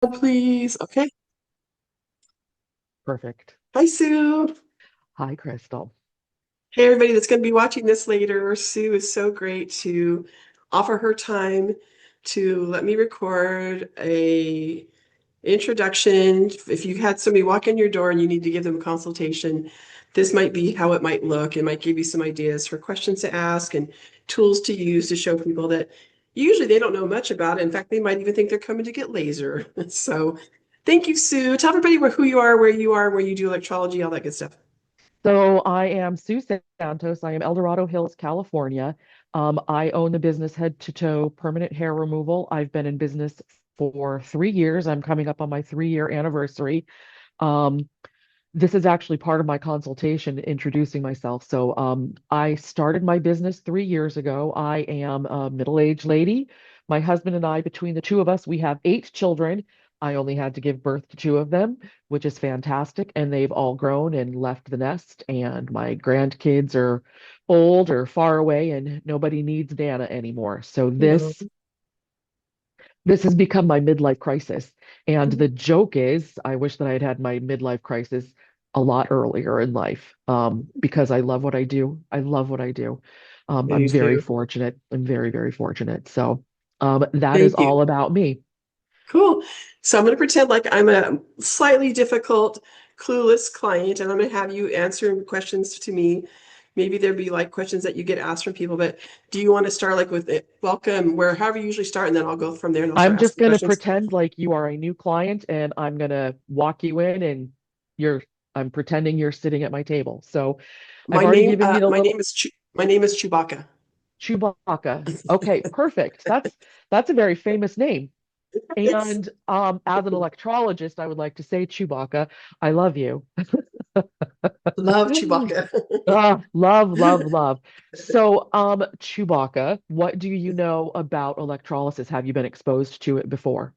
please. Okay. Perfect. Hi, Sue. Hi, Crystal. Hey, everybody that's going to be watching this later. Sue is so great to offer her time to let me record a introduction. If you had somebody walk in your door and you need to give them a consultation, this might be how it might look. It might give you some ideas for questions to ask and tools to use to show people that usually they don't know much about it. In fact, they might even think they're coming to get laser. So thank you, Sue. Tell everybody who you are, where you do electrology, all that good stuff. So I am Sue Santos. I am Eldorado Hills, California. I own the business Head to Toe Permanent Hair Removal. I've been in business for 3 years. I'm coming up on my 3-year anniversary. Um, this is actually part of my consultation, introducing myself. So I started my business 3 years ago. I am a middle-aged lady. My husband and I, between the two of us, we have 8 children. I only had to give birth to two of them, which is fantastic. And they've all grown and left the nest. And my grandkids are old or far away, and nobody needs Nana anymore. So No. this has become my midlife crisis. And the joke is, I wish that I had had my midlife crisis a lot earlier in life, because I love what I do. I love what I do. I do I'm very too. fortunate. I'm very, very fortunate. So that is Thank you. all about me. Cool. So I'm going to pretend like I'm a slightly difficult, clueless client, and I'm going to have you answer questions to me. Maybe there'd be like questions that you get asked from people, but do you want to start like with it, welcome, where however you usually start, and then I'll go from there and I'll I'm start just asking going to questions. pretend like you are a new client and I'm going to walk you in and you're, I'm pretending you're sitting at my table. So I've My already name, given you the my little name is my name is Chewbacca. Chewbacca. Okay, perfect. That's a very famous name. It's And as an electrologist, I would like to say, Chewbacca, I love you. love Chewbacca. Love, love, love. So, Chewbacca, what do you know about electrolysis? Have you been exposed to it before?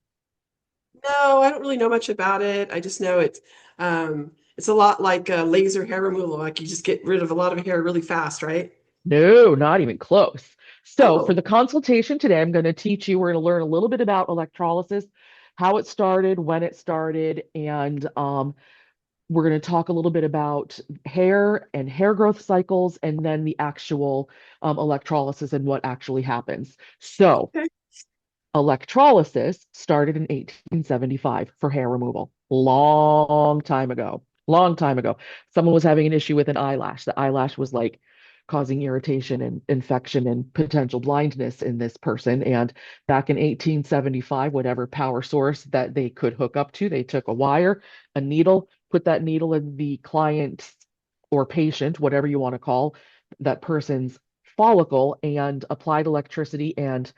No, I don't really know much about it. I just know it's a lot like laser hair removal. Like you just get rid of a lot of hair really fast, right? No, not even close. So, for Oh, the consultation today, I'm going to teach you, we're going to learn a little bit about electrolysis, how it started, when it started, and we're going to talk a little bit about hair and hair growth cycles, and then the actual electrolysis and what actually happens. So, okay. electrolysis started in 1875 for hair removal. Long time ago. Long time ago. Someone was having an issue with an eyelash. The eyelash was like causing irritation and infection and potential blindness in this person. And back in 1875, whatever power source that they could hook up to, they took a wire, a needle, put that needle in the client or patient, whatever you want to call that person's follicle, and applied electricity and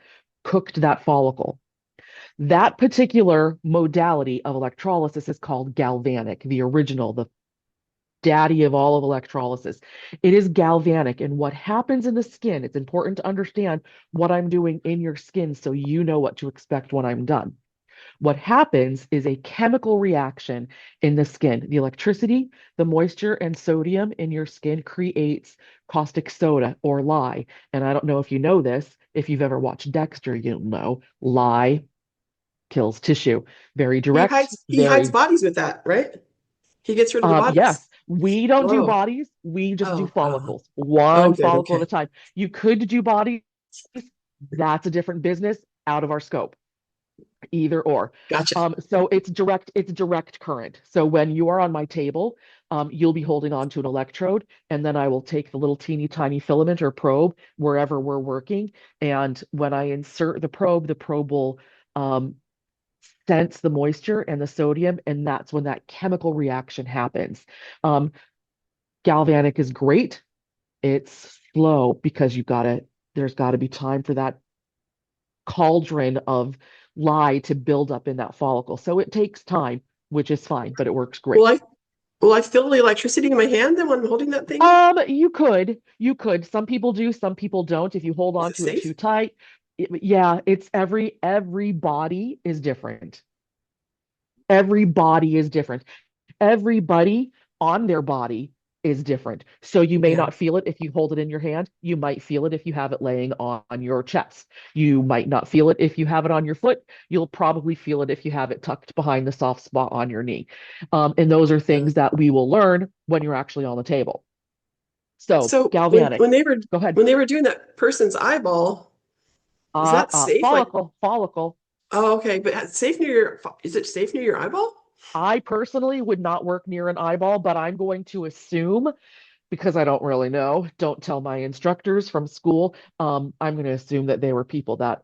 cooked that follicle. That particular modality of electrolysis is called galvanic, the original, the daddy of all of electrolysis. It is galvanic. And what happens in the skin, it's important to understand what I'm doing in your skin so you know what to expect when I'm done. What happens is a chemical reaction in the skin. The electricity, the moisture, and sodium in your skin creates caustic soda or lye. And I don't know if you know this. If you've ever watched Dexter, you'll know lye kills tissue. Very direct, He hides very bodies with that, right? He gets rid of the bodies. yes, we don't do Oh, bodies, we just do oh, oh, follicles, oh, one good. follicle at Okay. a time. You could do bodies, that's a different business out of our scope. Either or. Gotcha. So it's direct current. So when you are on my table, you'll be holding on to an electrode, and then I will take the little teeny tiny filament or probe wherever we're working. And when I insert the probe will um, sense the moisture and the sodium, and that's when that chemical reaction happens. Um, Galvanic is great. It's slow because there's got to be time for that cauldron of lye to build up in that follicle. So it takes time, which is fine, but it works Will great. I will I feel the electricity in my hand then when I'm holding that thing? You could. Some people do, some people don't. If you hold Is on it to it safe? too tight, yeah, it's every body is different. Every body is different. Everybody on their body is different. So you may Yeah. not feel it if you hold it in your hand. You might feel it if you have it laying on your chest. You might not feel it if you have it on your foot. You'll probably feel it if you have it tucked behind the soft spot on your knee. And those are Yeah. things that we will learn when you're actually on the table. So So galvanic, go ahead. when they were doing that person's eyeball, is that safe? Like, Follicle. oh, okay, but safe near your, is it safe near your eyeball? I personally would not work near an eyeball, but I'm going to assume because I don't really know. Don't tell my instructors from school. I'm going to assume that they were people that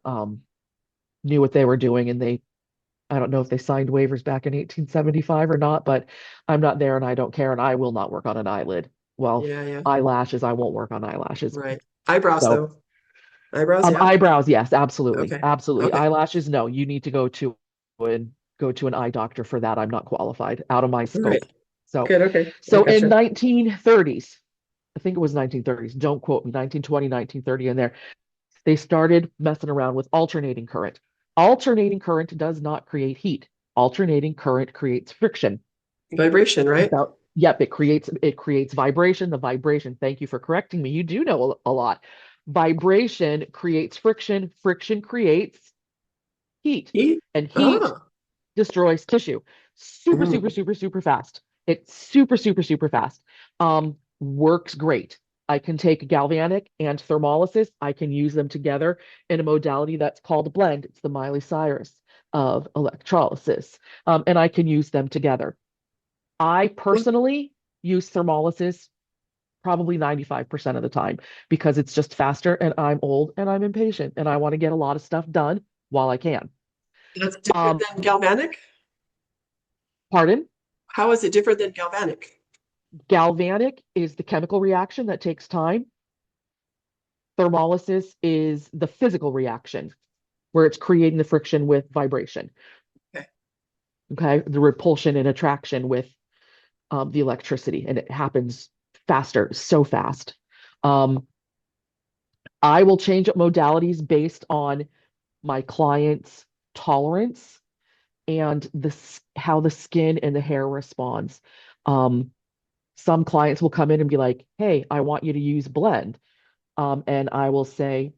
knew what they were doing, and I don't know if they signed waivers back in 1875 or not, but I'm not there and I don't care, and I will not work on an eyelid. Well, Yeah, yeah, eyelashes, I won't work on eyelashes. right. Eyebrows So, though. Eyebrows, yeah. eyebrows, yes, absolutely, Okay. absolutely. Okay. Eyelashes, no. You need to go to an eye doctor for that. I'm not qualified, out of my All right. scope. So, Good. Okay. I so in gotcha. 1930s, I think it was 1930s, don't quote me, 1920, 1930 in there, they started messing around with alternating current. Alternating current does not create heat. Alternating current creates friction. Vibration, right? Without, yep, it creates vibration. The vibration, thank you for correcting me. You do know a lot. Vibration creates friction. Friction creates heat. Heat? And heat Ah. destroys tissue super, super, Mm. super, super fast. It's super, super, super fast. Works great. I can take galvanic and thermolysis. I can use them together in a modality that's called a blend. It's the Miley Cyrus of electrolysis. And I can use them together. I Well, personally use thermolysis probably 95% of the time because it's just faster and I'm old and I'm impatient and I want to get a lot of stuff done while I can. that's different Um, than galvanic? Pardon? How is it different than galvanic? Galvanic is the chemical reaction that takes time. Thermolysis is the physical reaction where it's creating the friction with vibration. Okay. Okay. The repulsion and attraction with the electricity, and it happens faster, so fast. Um, I will change up modalities based on my client's tolerance and how the skin and the hair responds. Um, some clients will come in and be like, "Hey, I want you to use blend." And I will say,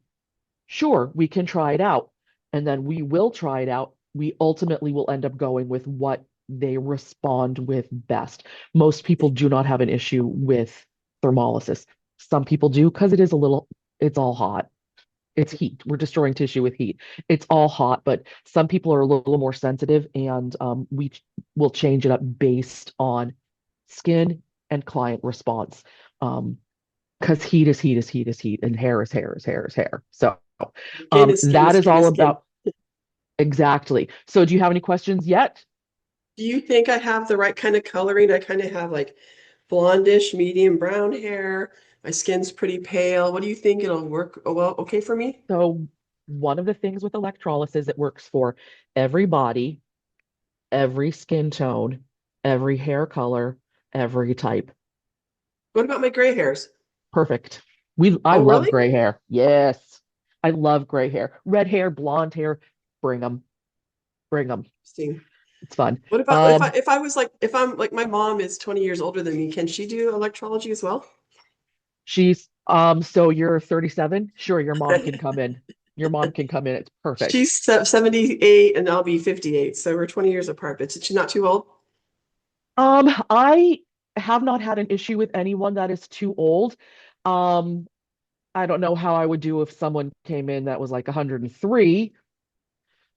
sure, we can try it out. And then we will try it out. We ultimately will end up going with what they respond with best. Most people do not have an issue with thermolysis. Some people do because it's all hot. It's heat. We're destroying tissue with heat. It's all hot, but some people are a little more sensitive, and we will change it up based on skin and client response. Um, because heat is heat is heat is heat, and hair is hair is hair is hair. So Skin is skin that is is skin all is skin. about exactly. So do you have any questions yet? Do you think I have the right kind of coloring? I kind of have like blondish, medium brown hair. My skin's pretty pale. What do you think it'll work well, okay for me? So one of the things with electrolysis, it works for every body, every skin tone, every hair color, every type. What about my gray hairs? Perfect. I Oh, love really? gray hair. Yes. I love gray hair. Red hair, blonde hair, bring them. Bring them. Interesting. It's fun. What about if I was like if I'm like my mom is 20 years older than me, can she do electrology as well? So you're 37? Sure, your mom can come in. Your mom can come in. It's perfect. She's 78 and I'll be 58, so we're 20 years apart, but she's not too old. I have not had an issue with anyone that is too old. Um, I don't know how I would do if someone came in that was like 103.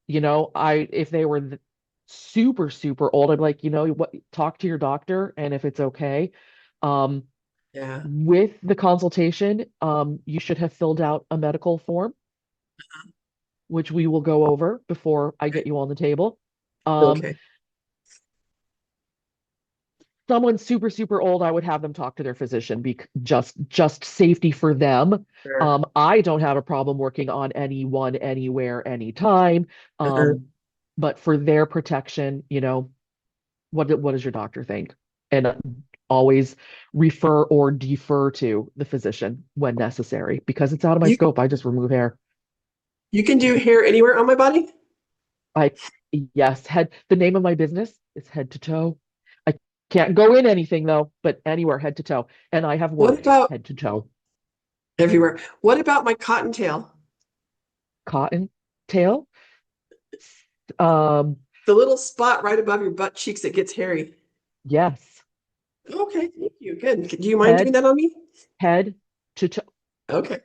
If they were super, super old, I'd be like, what, talk to your doctor, and if it's okay. Um, Yeah. with the consultation, you should have filled out a medical form, which we will go over before I get Okay. you on the table. Um, Okay. Someone super, super old, I would have them talk to their physician, just safety for them. Sure. I don't have a problem working on anyone, anywhere, anytime. Uh-huh. But for their protection, what does your doctor think? And always refer or defer to the physician when necessary because it's out of my You scope. I just remove hair. you can do hair anywhere on my body? I Yes, the name of my business is Head to Toe. I Can't go in anything though, but anywhere head to toe. And I have What worked about head to toe. everywhere? What about my cottontail? Cotton tail. Um, The little spot right above your butt cheeks that gets hairy. yes. Okay, thank you. Good. Do you mind doing Head, that on me? head to toe, Okay.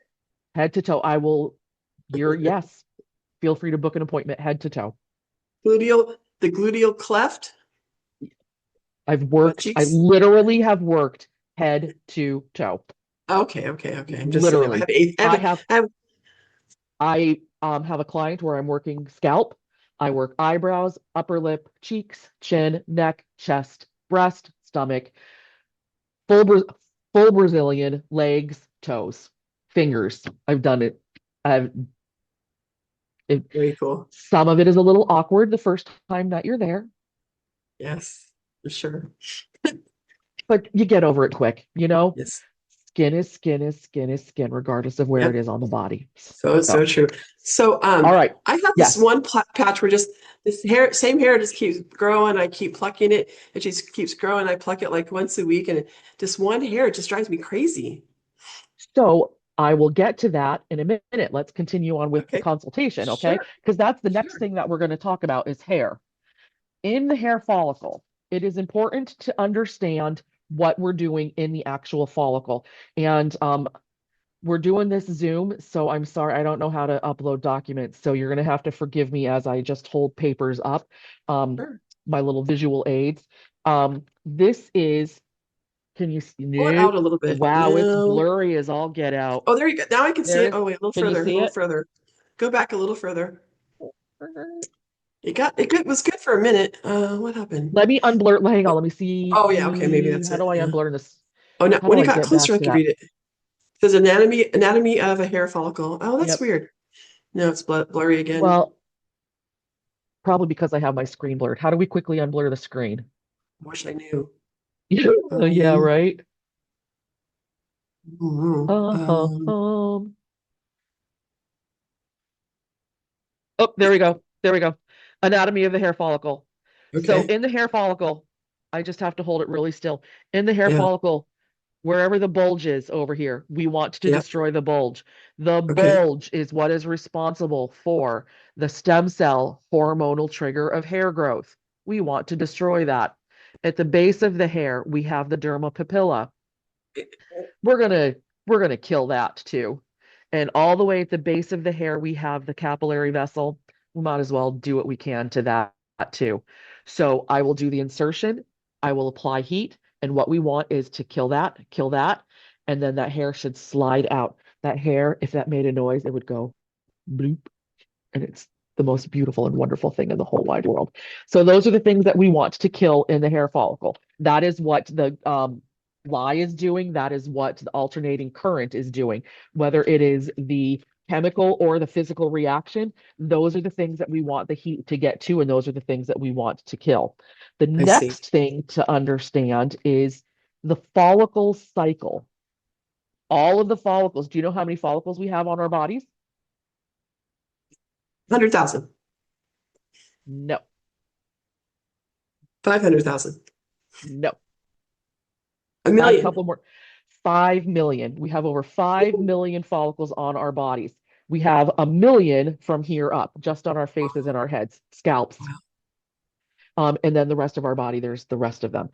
head to toe. I will, yes. Feel free to book an appointment head to toe. The gluteal cleft, butt I cheeks. literally have worked head to toe. Okay, okay, okay. I'm just saying. Literally. I have I have, have a client where I'm working scalp. I work eyebrows, upper lip, cheeks, chin, neck, chest, breast, stomach, full full Brazilian, legs, toes, fingers. I've done it. I've it, very cool. some of it is a little awkward the first time that you're there, Yes, for sure. but you get over it quick, you know? Yes. Skin is skin is skin is skin, regardless of where it Yep. is on the body. So So, true. So, all right. I have this Yes. one patch where just this hair, same hair just keeps growing. I keep plucking it. It just keeps growing. I pluck it like once a week, and just one hair just drives me crazy. So I will get to that in a minute. Let's continue on with the Okay. consultation, okay? Sure. Because that's the next Sure. thing that we're going to talk about is hair. In the hair follicle, it is important to understand what we're doing in the actual follicle. And we're doing this Zoom, so I'm sorry, I don't know how to upload documents. So you're going to have to forgive me as I just hold papers up, um, Sure. my little visual aids. This is, can you see? Pull it Nope. out a little bit. Wow, it's No. blurry as all get out. Oh, there you go. Now I can see There it. is, Oh, wait, a little can you further, a see little it? further. Go back a little further. It was good for a minute. What happened? Let me unblur. Hang on. Oh, Let me oh yeah, okay, maybe see. that's How it. do I Yeah. unblur this? Oh, no, How when do it I got get closer, back I to could that? read it. It says anatomy of a hair follicle. Oh, that's Yep. weird. No, it's blurry again. Well, probably because I have my screen blurred. How do we quickly unblur the screen? Wish I knew. Yeah, Um, right. mhm, Uh-huh. Oh, there we go. There we go. Anatomy of the hair follicle. So okay. in the hair follicle, I just have to hold it really still. In the hair Yeah. follicle, wherever the bulge is over here, we want to Yeah. destroy the bulge. The Okay. bulge is what is responsible for the stem cell hormonal trigger of hair growth. We want to destroy that. At the base of the hair, we have the derma papilla. We're gonna we're gonna kill that too. And all the way at the base of the hair, we have the capillary vessel. We might as well do what we can to that too. So I will do the insertion, I will apply heat, and what we want is to kill that, and then that hair should slide out. That hair, if that made a noise, it would go bloop, and it's the most beautiful and wonderful thing in the whole wide world. So those are the things that we want to kill in the hair follicle. That is what the lye is doing. That is what the alternating current is doing. Whether it is the chemical or the physical reaction, those are the things that we want the heat to get to, and those are the things that we want to kill. The I see. next thing to understand is the follicle cycle. All of the follicles. Do you know how many follicles we have on our bodies? 100,000. No, 500,000. no. A Add a million. couple more. 5 million. We have over 5 million follicles on our bodies. We have a million from here up, just on our faces and our heads, scalps. Wow. And then the rest of our body, there's the rest of them.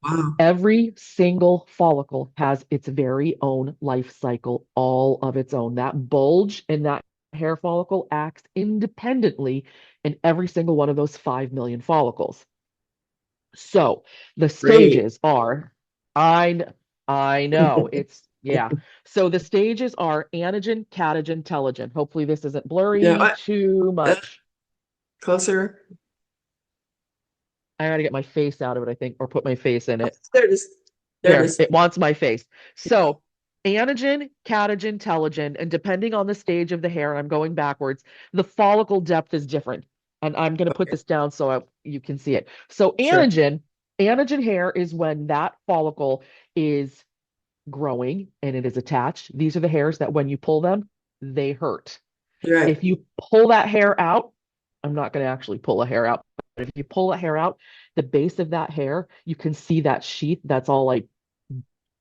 Wow. Every single follicle has its very own life cycle, all of its own. That bulge in that hair follicle acts independently in every single one of those 5 million follicles. So the Great. stages are, I kn- I know it's yeah. So the stages are anagen, catagen, telogen. Hopefully this isn't Yeah. blurry too Uh, much. closer. I gotta get my face out of it, I think, or put my face in it. There it is. There it There, is. it wants my face. Yeah. So anagen, catagen, telogen, and depending on the stage of the hair, I'm going backwards, the follicle depth is different. And I'm going to put Okay. this down so you can see it. So Sure. anagen hair is when that follicle is growing and it is attached. These are the hairs that when you pull them, they hurt. You're right. If you pull that hair out, I'm not going to actually pull a hair out, If you pull that hair out, the base of that hair, you can see that sheath that's all like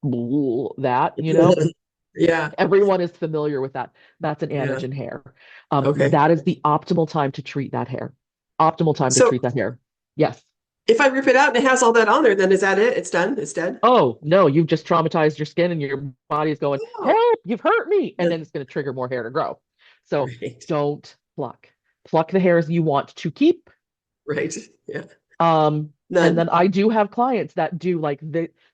that, Yeah. everyone is familiar with that. That's an Yeah. anagen hair. Okay. That is the optimal time to treat that hair. Optimal time to So treat that hair. Yes. if I rip it out and it has all that on there, then is that it? It's done? It's dead? Oh, no, you've just traumatized your skin and your body's going, Oh, help, you've hurt me. And then it's going to trigger more hair to grow. So right. don't pluck. Pluck the hairs you want to keep. Right. Yeah. And None. then I do have clients that do like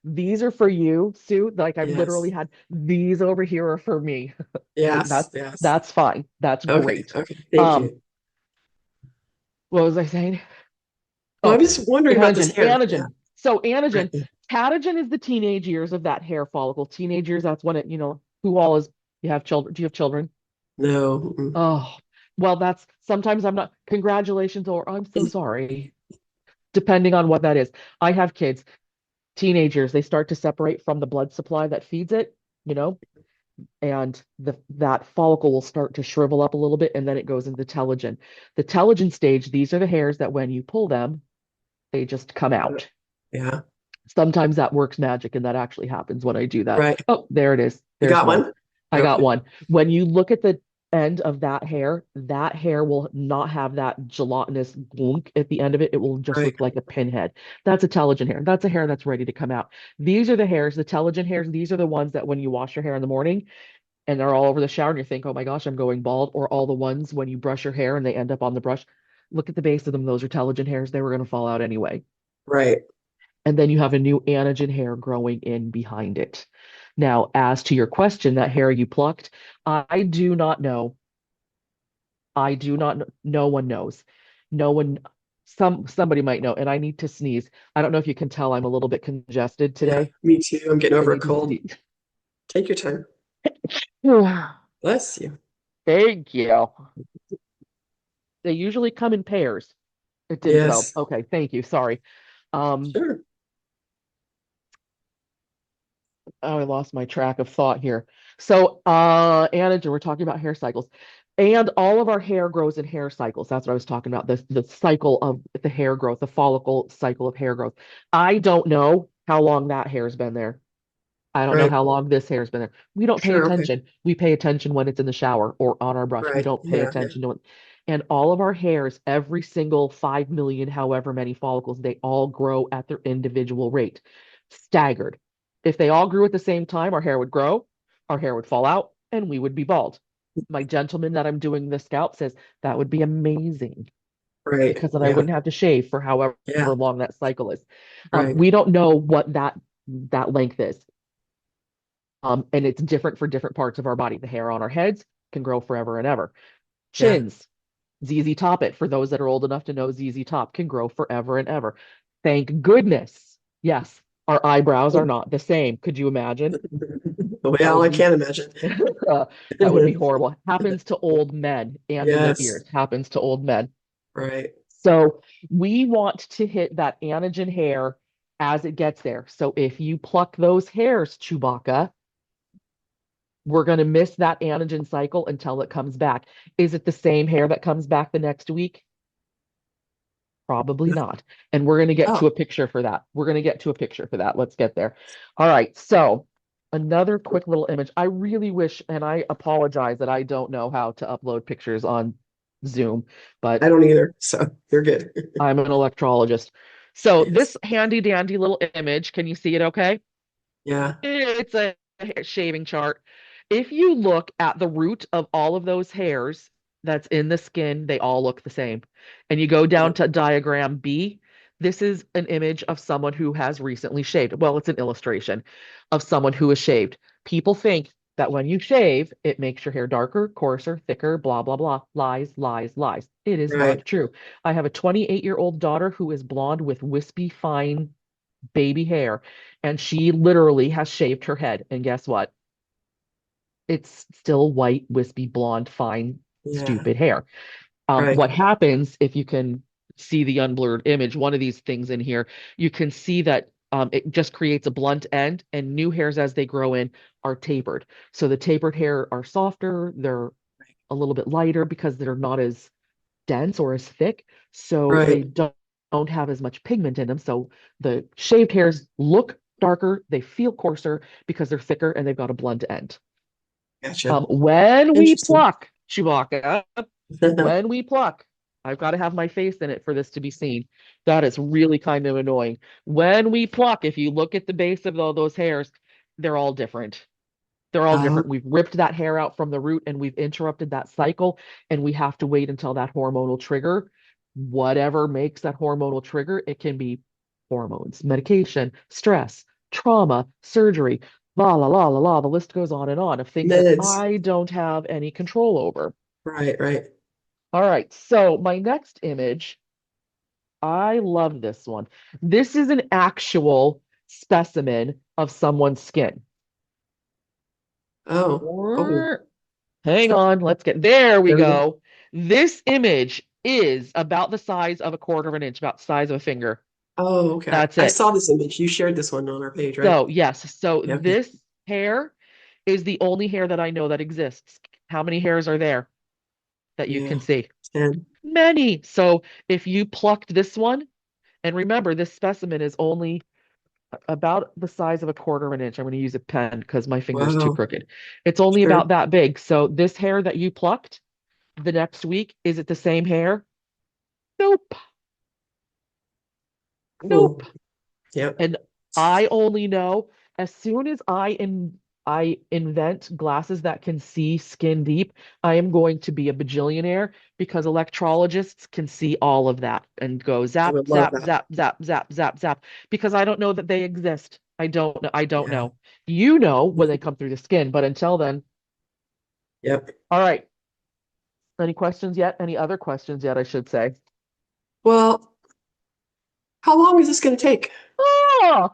these are for you, Sue. Like I've literally Yes. had these over here are for me. Yes. That's Yes. that's fine. That's Okay. great. Okay. Thank Um, you. what was I saying? Well, I'm Oh, just wondering about this anagen, hair. Yeah. anagen. So Right. anagen, catagen is the teenage years of that hair follicle. Teenage years, that's when it, who all is, you have children. Do you have children? No. Mm. Oh, well, that's sometimes I'm not, congratulations, or I'm so sorry, depending on what that is. I have kids, teenagers, they start to separate from the blood supply that feeds it, you know, and that follicle will start to shrivel up a little bit, and then it goes into telogen. The telogen stage, these are the hairs that when you pull them, they just come out. Yeah. Sometimes that works magic, and that actually happens when I do that. Right. Oh, there it is. You There's got one. one? I got Okay. one. When you look at the end of that hair will not have that gelatinous glunk at the end of it. It will just Right. look like a pinhead. That's a telogen hair. That's a hair that's ready to come out. These are the hairs, the telogen hairs. These are the ones that when you wash your hair in the morning and they're all over the shower and you think, oh my gosh, I'm going bald, or all the ones when you brush your hair and they end up on the brush. Look at the base of them. Those are telogen hairs. They were going to fall out anyway. Right. And then you have a new anagen hair growing in behind it. Now, as to your question, that hair you plucked, I do not know. I do not know. No one knows. No one, somebody might know, and I need to sneeze. I don't know if you can tell I'm a little bit congested Yeah. today. Me too. I'm getting I over a need to cold. sneeze. Take your time. Bless you. Thank you. They usually come in pairs. It didn't though. Yes. Okay, thank you. Sorry. Um, Sure. oh, I lost my track of thought here. So, anagen, we're talking about hair cycles. And all of our hair grows in hair cycles. That's what I was talking about. The cycle of the hair growth, the follicle cycle of hair growth. I don't know how long that hair's been there. I don't know Right. how long this hair's been there. We don't pay Sure. Okay. attention. We pay attention when it's in the shower or on our brush. We Right. don't pay Yeah. Yeah. attention to it. And all of our hairs, every single 5 million, however many follicles, they all grow at their individual rate, staggered. If they all grew at the same time, our hair would grow, our hair would fall out, and we would be bald. My gentleman that I'm doing the scalp says that would be amazing Right. because then I Yeah. wouldn't have to shave for however Yeah. long that cycle is. Right. We don't know what that length is. And it's different for different parts of our body. The hair on our heads can grow forever and ever. Yeah. Chins, ZZ Top it, for those that are old enough to know ZZ Top, can grow forever and ever. Thank goodness. Yes, our eyebrows are not the same. Could you imagine? That Well, would I be can't imagine. that would be horrible. Happens to old men and in their Yes. ears. Happens to old men. Right. So we want to hit that anagen hair as it gets there. So if you pluck those hairs, Chewbacca, we're going to miss that anagen cycle until it comes back. Is it the same hair that comes back the next week? Probably not. And we're going to get Oh, to a picture for that. We're going to get to a picture for that. Let's get there. All right. So, another quick little image. I really wish, and I apologize that I don't know how to upload pictures on Zoom, I but don't either. So you're good. I'm an electrologist. So, Yes. this handy dandy little image, can you see it okay? Yeah. It's a shaving chart. If you look at the root of all of those hairs that's in the skin, they all look the same. And you go down Right. to diagram B, this is an image of someone who has recently shaved. Well, it's an illustration of someone who has shaved. People think that when you shave, it makes your hair darker, coarser, thicker, blah, blah, blah. Lies, lies, lies. It is not Right. true. I have a 28-year-old daughter who is blonde with wispy, fine baby hair, and she literally has shaved her head. And guess what? It's still white, wispy, blonde, fine, Yeah. stupid hair. Right. What happens if you can see the unblurred image, one of these things in here, you can see that it just creates a blunt end, and new hairs as they grow in are tapered. So the tapered hair are softer, they're a little bit lighter because they're not as dense or as thick. So they Right. don't don't have as much pigment in them. So the shaved hairs look darker, they feel coarser because they're thicker and they've got a blunt end. Gotcha. When we Interesting. pluck, Chewbacca, when we pluck, I've got to have my face in it for this to be seen. That is really kind of annoying. When we pluck, if you look at the base of all those hairs, they're all different. They're all Um, different. We've ripped that hair out from the root and we've interrupted that cycle, and we have to wait until that hormonal trigger, whatever makes that hormonal trigger, it can be hormones, medication, stress, trauma, surgery, la la la la la. The list goes on and on of things that meds. I don't have any control over. Right, right. All right, so my next image, I love this one. This is an actual specimen of someone's skin. Oh, oh, Hang on, let's get there we there we go. go. This image is about the size of a quarter of an inch, about the size of a finger. Oh, okay. That's I it. saw this image. You shared this one on our page, right? So, yes, so Yeah, okay. this hair is the only hair that I know that exists. How many hairs are there that you can Yeah. see? 10. Many. So, if you plucked this one, and remember, this specimen is only about the size of a quarter of an inch. I'm going to use a pen because my finger's too Wow. crooked. It's only Sure. about that big. So, this hair that you plucked the next week, is it the same hair? Nope. Nope. Cool. Yep. And I only know as soon as I invent glasses that can see skin deep, I am going to be a bajillionaire because electrologists can see all of that and go I zap, would love zap, that. zap, zap, zap, zap, zap, because I don't know that they exist. I don't know. I don't Yeah. know. You know when they come through the skin, but until then, Yep. all right. Any questions yet? Any other questions yet, I should say. Well, how long is this going to take? Oh,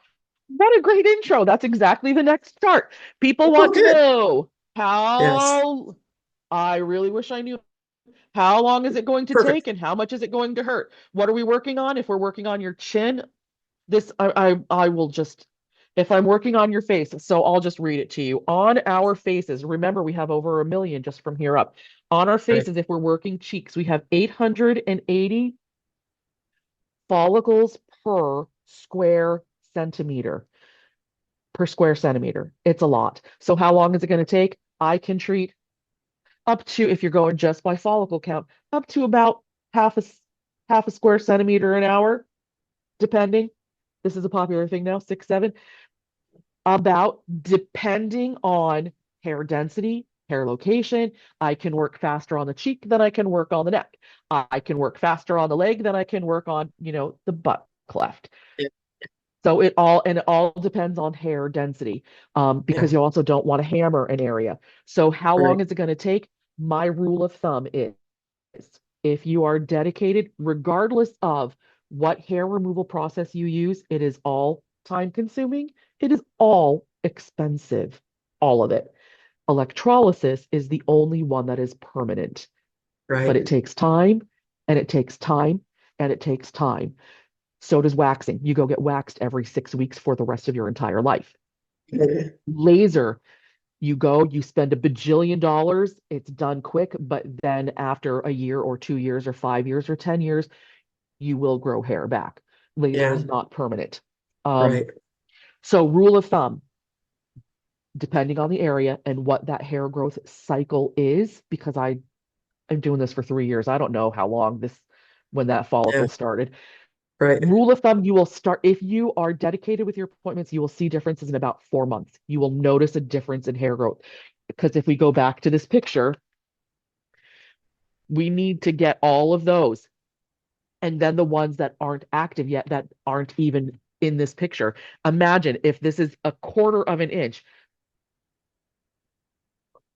what a great intro. That's exactly the next chart. People Oh, want to good. know Yes. how, I really wish I knew how long is it going to take Perfect. and how much is it going to hurt? What are we working on? If we're working on your chin, this I will just if I'm working on your face, so I'll just read it to you. On our faces, remember we have over 1 million just from here up. On our Right. faces, if we're working cheeks, we have 880 follicles per square centimeter per square centimeter. It's a lot. So how long is it going to take? I can treat up to, if you're going just by follicle count, up to about half a half a square centimeter an hour, depending. This is a popular thing now, 6, 7. About depending on hair density, hair location. I can work faster on the cheek than I can work on the neck. I can work faster on the leg than I can work on, the butt cleft. Yeah. So it all depends on hair density, because Yeah. you also don't want to hammer an area. So how long Right. is it going to take? My rule of thumb is if you are dedicated, regardless of what hair removal process you use, it is all time consuming. It is all expensive, all of it. Electrolysis is the only one that is permanent, but Right. it takes time and it takes time and it takes time. So does waxing. You go get waxed every 6 weeks for the rest of your entire life. Laser, you go, you spend $1 bajillion, it's done quick, but then after a year or 2 years or 5 years or 10 years, you will grow hair back. Laser Yeah. is not permanent. Um, Right. so rule of thumb, depending on the area and what that hair growth cycle is, because I'm doing this for 3 years. I don't know how long when that Yeah. follicle started. Right. Rule of thumb, you will start, if you are dedicated with your appointments, you will see differences in about 4 months. You will notice a difference in hair growth. Because if we go back to this picture, we need to get all of those. And then the ones that aren't active yet, that aren't even in this picture. Imagine if this is a quarter of an inch.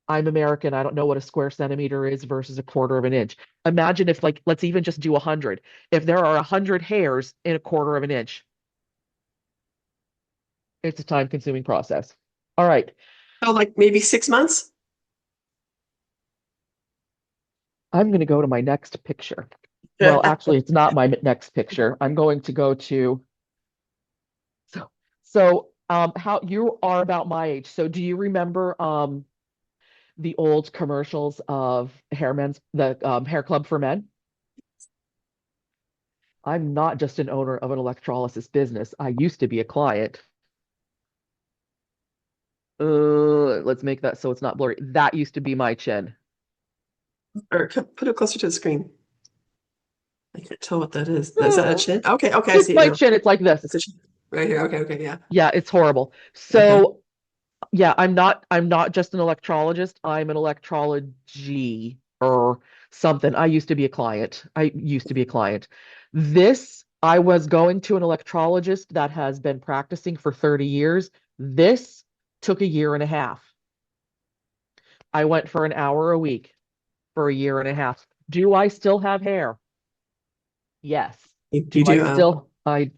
I'm American. I don't know what a square centimeter is versus a quarter of an inch. Imagine if, like, let's even just do 100. If there are 100 hairs in a quarter of an inch, it's a time consuming process. All right. So like maybe 6 months? I'm going to go to my next picture. Well, actually, it's not my next picture. I'm going to go to, how you are about my age. So do you remember the old commercials of the Hair Club for Men? I'm not just an owner of an electrolysis business. I used to be a client. Let's make that so it's not blurry. That used to be my chin. Or put it closer to the screen. I can't tell what that is. Is that a Oh, chin? Okay, okay, I it's see it my now. chin. It's like this. It's a chin. Right here. Okay, okay, yeah. Yeah, it's horrible. Okay. So yeah, I'm not just an electrologist. I'm an electrology or something. I used to be a client. I used to be a client. This, I was going to an electrologist that has been practicing for 30 years. This took a year and a half. I went for an hour a week for a year and a half. Do I still have hair? Yes. You Do I do, still? I'm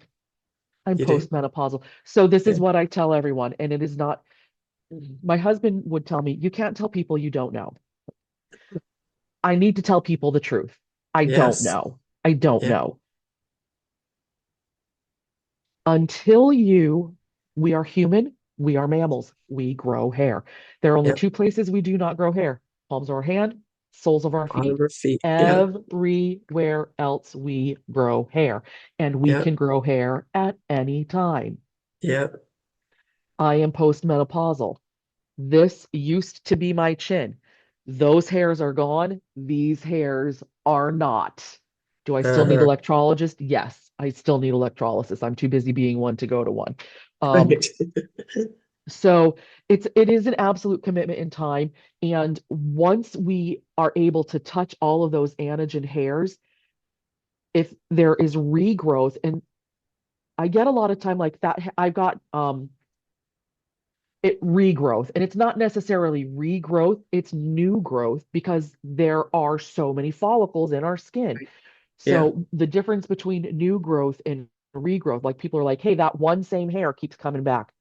you do. postmenopausal. So this Yeah. is what I tell everyone, and it is not, my husband would tell me, you can't tell people you don't know. I need to tell people the truth. I don't Yes. know. I don't Yeah. know. Until you, we are human, we are mammals, we grow hair. There are only Yeah. two places we do not grow hair: palms of our hand, soles of our On feet. our feet. Yeah. Everywhere else we grow hair, and we Yeah. can grow hair at any time. Yeah. I am postmenopausal. This used to be my chin. Those hairs are gone. These hairs are not. Do I still need Uh-huh. electrologist? Yes, I still need electrolysis. I'm too busy being one to go to one. Um, Right. so it is an absolute commitment in time. And once we are able to touch all of those anagen hairs, if there is regrowth, and I get a lot of time like that, I've got it regrowth, and it's not necessarily regrowth, it's new growth because there are so many follicles in our skin. Yeah. So the difference between new growth and regrowth, like people are like, hey, that one same hair keeps coming back.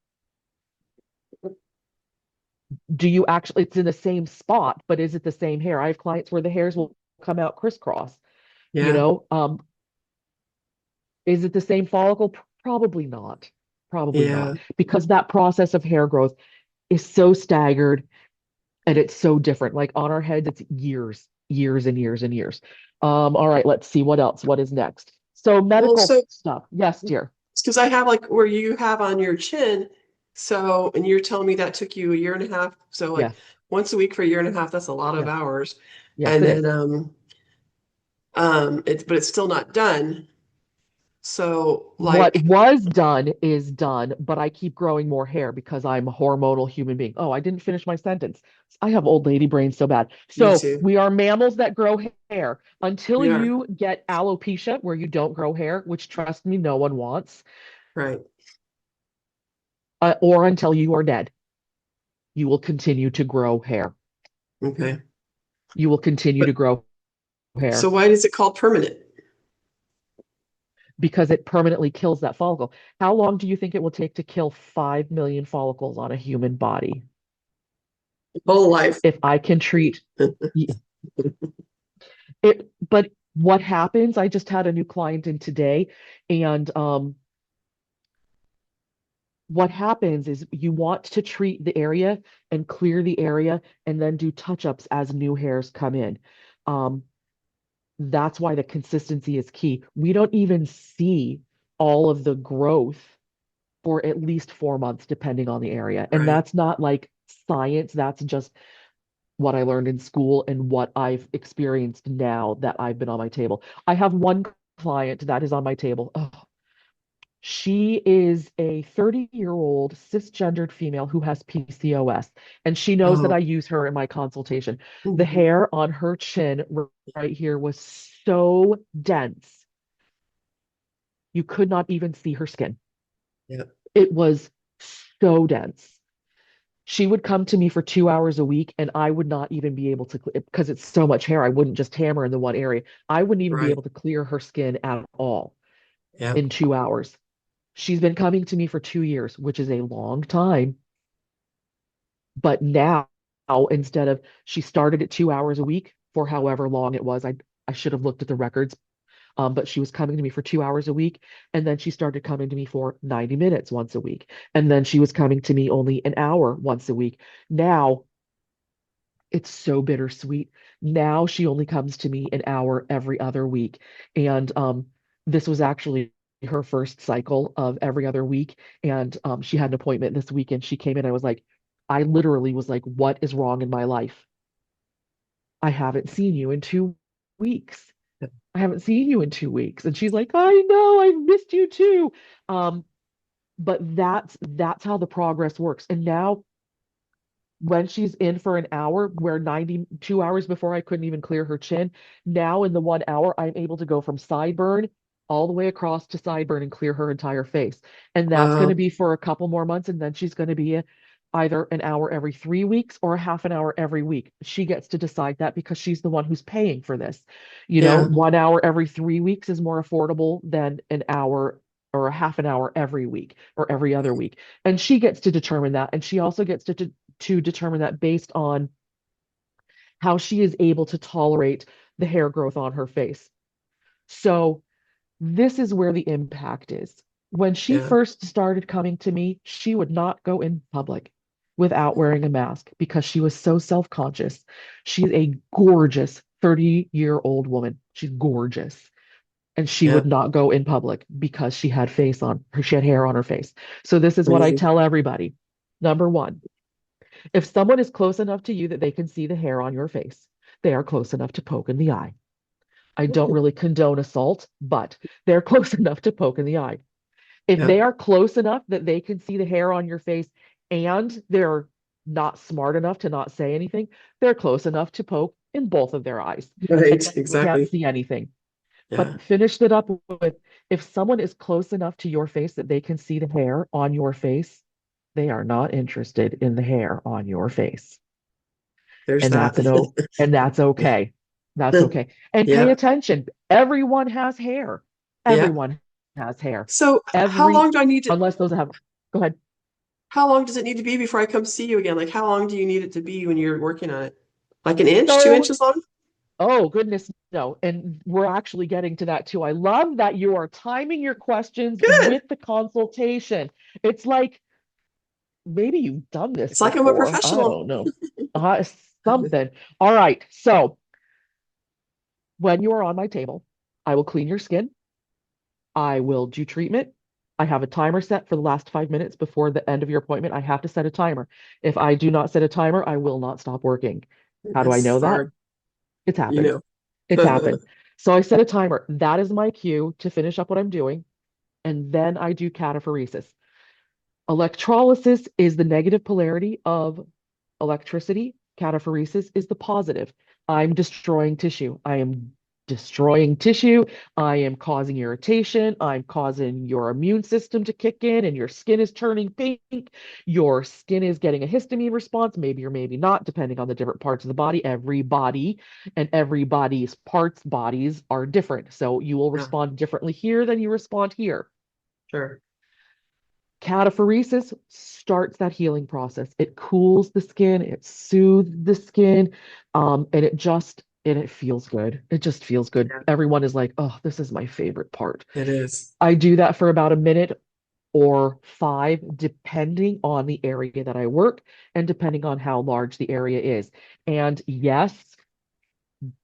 Do you actually, it's in the same spot, but is it the same hair? I have clients where the hairs will come out crisscross, you Yeah. know. Is it the same follicle? Probably not. Probably Yeah. not, because that process of hair growth is so staggered. And it's so different. Like on our heads, it's years, years and years and years. All right, let's see what else. What is next? So Well, medical so stuff. Yes, dear. because I have like where you have on your chin, so and you're telling me that took you a year and a half. So like Yes, once a week for a year and a half, that's a lot of yes, hours. yes, And it then is. it's but it's still not done. So What like was done is done, but I keep growing more hair because I'm a hormonal human being. Oh, I didn't finish my sentence. I have old lady brain so bad. me So too. we are mammals that grow hair until We are. you get alopecia, where you don't grow hair, which trust me, no one wants, Right. or until you are dead. You will continue to grow hair. Okay. You will continue But to grow so hair why is it called permanent? because it permanently kills that follicle. How long do you think it will take to kill 5 million follicles on a human body? Whole life. If I can treat it, but what happens? I just had a new client in today, and what happens is you want to treat the area and clear the area and then do touch-ups as new hairs come in. Um, that's why the consistency is key. We don't even see all of the growth for at least 4 months, depending on the area. And Right. that's not like science, that's just what I learned in school and what I've experienced now that I've been on my table. I have one client that is on my table. Oh, she is a 30-year-old cisgendered female who has PCOS, and she knows that I Oh. use her in my consultation. The Mhm. hair on her chin right here was so dense, you could not even see her skin. Yeah. It was so dense. She would come to me for 2 hours a week, and I would not even be able to, because it's so much hair, I wouldn't just hammer in the one area. I wouldn't even be Right. able to clear her skin at all Yeah. in 2 hours. She's been coming to me for 2 years, which is a long time. But now, instead of, she started at 2 hours a week for however long it was. I should have looked at the records. But she was coming to me for 2 hours a week. And then she started coming to me for 90 minutes once a week. And then she was coming to me only an hour once a week. Now it's so bittersweet. Now she only comes to me an hour every other week. And This was actually her first cycle of every other week. And she had an appointment this week and she came in. I was like, I literally was like, what is wrong in my life? I haven't seen you in 2 weeks. I haven't seen you in 2 weeks. And she's like, I know, I've missed you too. Um, but that's how the progress works. And now when she's in for an hour, where 92 hours before I couldn't even clear her chin, now in the 1 hour, I'm able to go from sideburn all the way across to sideburn and clear her entire face. And that's going to Wow. be for a couple more months. And then she's going to be either an hour every 3 weeks or a half an hour every week. She gets to decide that because she's the one who's paying for this. Yeah. 1 hour every 3 weeks is more affordable than an hour or a half an hour every week or every other week. And she gets to determine that. And she also gets to determine that based on how she is able to tolerate the hair growth on her face. So, this is where the impact is. When she Yeah. first started coming to me, she would not go in public without wearing a mask because she was so self-conscious. She's a gorgeous 30-year-old woman. She's gorgeous. And she Yeah. would not go in public because she had hair on her face. So this is what I Crazy. tell everybody. Number one, if someone is close enough to you that they can see the hair on your face, they are close enough to poke in the eye. I don't Ooh. really condone assault, but they're close enough to poke in the eye. If Yeah. they are close enough that they can see the hair on your face and they're not smart enough to not say anything, they're close enough to poke in both of their eyes. And Right. then you can't Exactly. see anything. Yeah. But finished it up with if someone is close enough to your face that they can see the hair on your face, they are not interested in the hair on your face. There's And that. that's okay. That's okay. And pay Yeah. attention. Everyone has hair. Yeah. Everyone has hair. So how Every long do I need to, unless those have go ahead. how long does it need to be before I come see you again? Like how long do you need it to be when you're working on it? Like an inch, two So, inches long? oh goodness, no. And we're actually getting to that too. I love that you are timing your questions Good. with the consultation. It's like maybe you've done this It's like I'm a before. I professional. don't know. Something. All right. So when you are on my table, I will clean your skin. I will do treatment. I have a timer set for the last 5 minutes before the end of your appointment. I have to set a timer. If I do not set a timer, I will not stop working. How do I It's know that? hard, It's you happened. know. It's happened. So I set a timer. That is my cue to finish up what I'm doing. And then I do cataphoresis. Electrolysis is the negative polarity of electricity. Cataphoresis is the positive. I'm destroying tissue. I am destroying tissue. I am causing irritation. I'm causing your immune system to kick in, and your skin is turning pink. Your skin is getting a histamine response, maybe or maybe not, depending on the different parts of the body. Every body and everybody's bodies are different. So you will Yeah, respond differently here than you respond here. sure. Cataphoresis starts that healing process. It cools the skin, it soothes the skin, and it feels good. It just feels good. Yeah, Everyone is like, oh, this is my favorite part. it is. I do that for about a minute or five, depending on the area that I work and depending on how large the area is. And yes,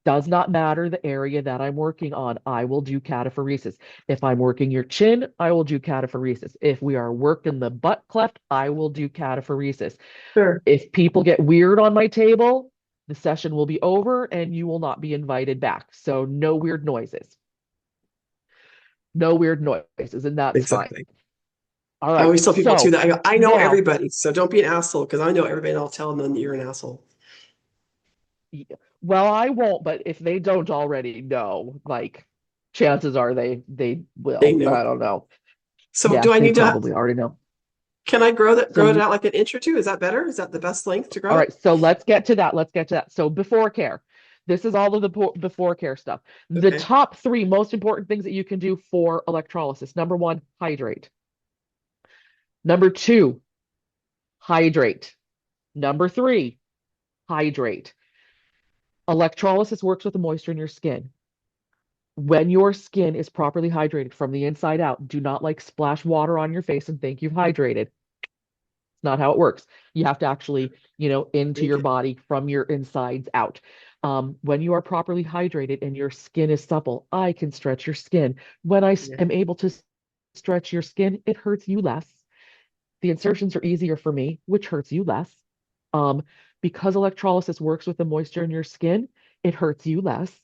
does not matter the area that I'm working on. I will do cataphoresis. If I'm working your chin, I will do cataphoresis. If we are working the butt cleft, I will do cataphoresis. Sure. If people get weird on my table, the session will be over and you will not be invited back. So no weird noises. No weird noises, and that's fine. Exactly. All I right. always tell people too So that I know now, everybody, so don't be an asshole because I know everybody and I'll tell them that you're an asshole. well, I won't, but if they don't already know, like chances are they They will. I know. don't know. So Yeah, do I they need to, probably already know. can I So grow it you, out like an inch or two? Is that better? Is that the best length to all grow right, it? so let's get to that. Let's get to that. So before care. This is all of the before care stuff. The Okay. top three most important things that you can do for electrolysis. Number one, hydrate. Number two, hydrate. Number three, hydrate. Electrolysis works with the moisture in your skin. When your skin is properly hydrated from the inside out, do not like splash water on your face and think you've hydrated. Not how it works. You have to actually, into Thank your you. body from your insides out. When you are properly hydrated and your skin is supple, I can stretch your skin. When Yeah. am able to stretch your skin, it hurts you less. The insertions are easier for me, which hurts you less. Um, because electrolysis works with the moisture in your skin, it hurts you less.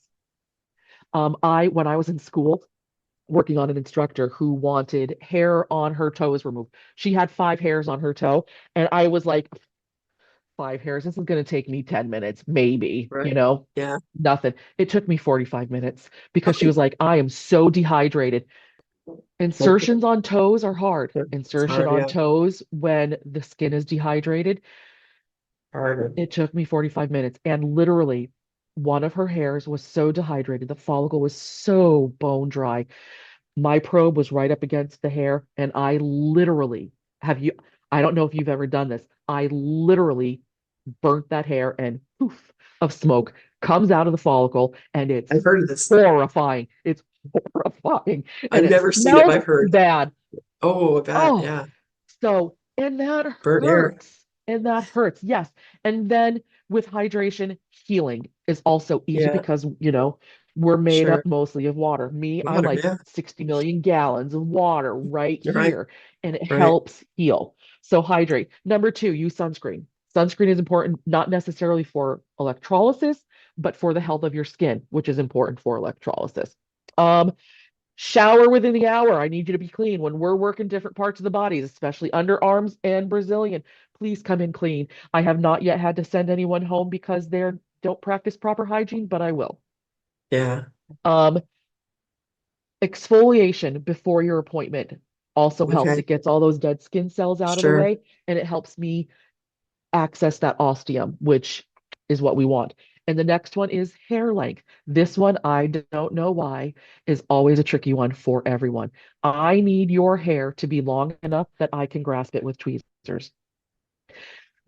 When I was in school, working on an instructor who wanted hair on her toes removed. She had 5 hairs on her toe, and I was like, 5 hairs, this is going to take me 10 minutes, maybe, Right. Yeah. nothing. It took me 45 minutes because she Okay. was like, I am so dehydrated. Insertions on toes are hard. It's Insertion hard. on Yeah. toes when the skin is dehydrated. Harder. It took me 45 minutes. And literally, one of her hairs was so dehydrated. The follicle was so bone dry. My probe was right up against the hair. And I literally, I don't know if you've ever done this. I literally burnt that hair and poof of smoke comes out of the follicle. And it's I've heard of this. horrifying. It's horrifying. And I've it never seen it, but smells I've heard. bad. Oh, I bet. Oh, Yeah. so, and that Burnt hair. hurts. And that hurts. Yes. And then with hydration, healing is also easier Yeah. because, we're made Sure. up mostly of water. Me, I'm Water. like Yeah. 60 million gallons of water right You're right. here, and it Right. helps heal. So hydrate. Number two, use sunscreen. Sunscreen is important, not necessarily for electrolysis, but for the health of your skin, which is important for electrolysis. Um, Shower within the hour. I need you to be clean. When we're working different parts of the bodies, especially underarms and Brazilian, please come in clean. I have not yet had to send anyone home because they don't practice proper hygiene, but I will. Yeah. Um, Exfoliation before your appointment also helps. Okay. It gets all those dead skin cells out of the Sure. way, and it helps me access that ostium, which is what we want. And the next one is hair length. This one, I don't know why, is always a tricky one for everyone. I need your hair to be long enough that I can grasp it with tweezers. Okay.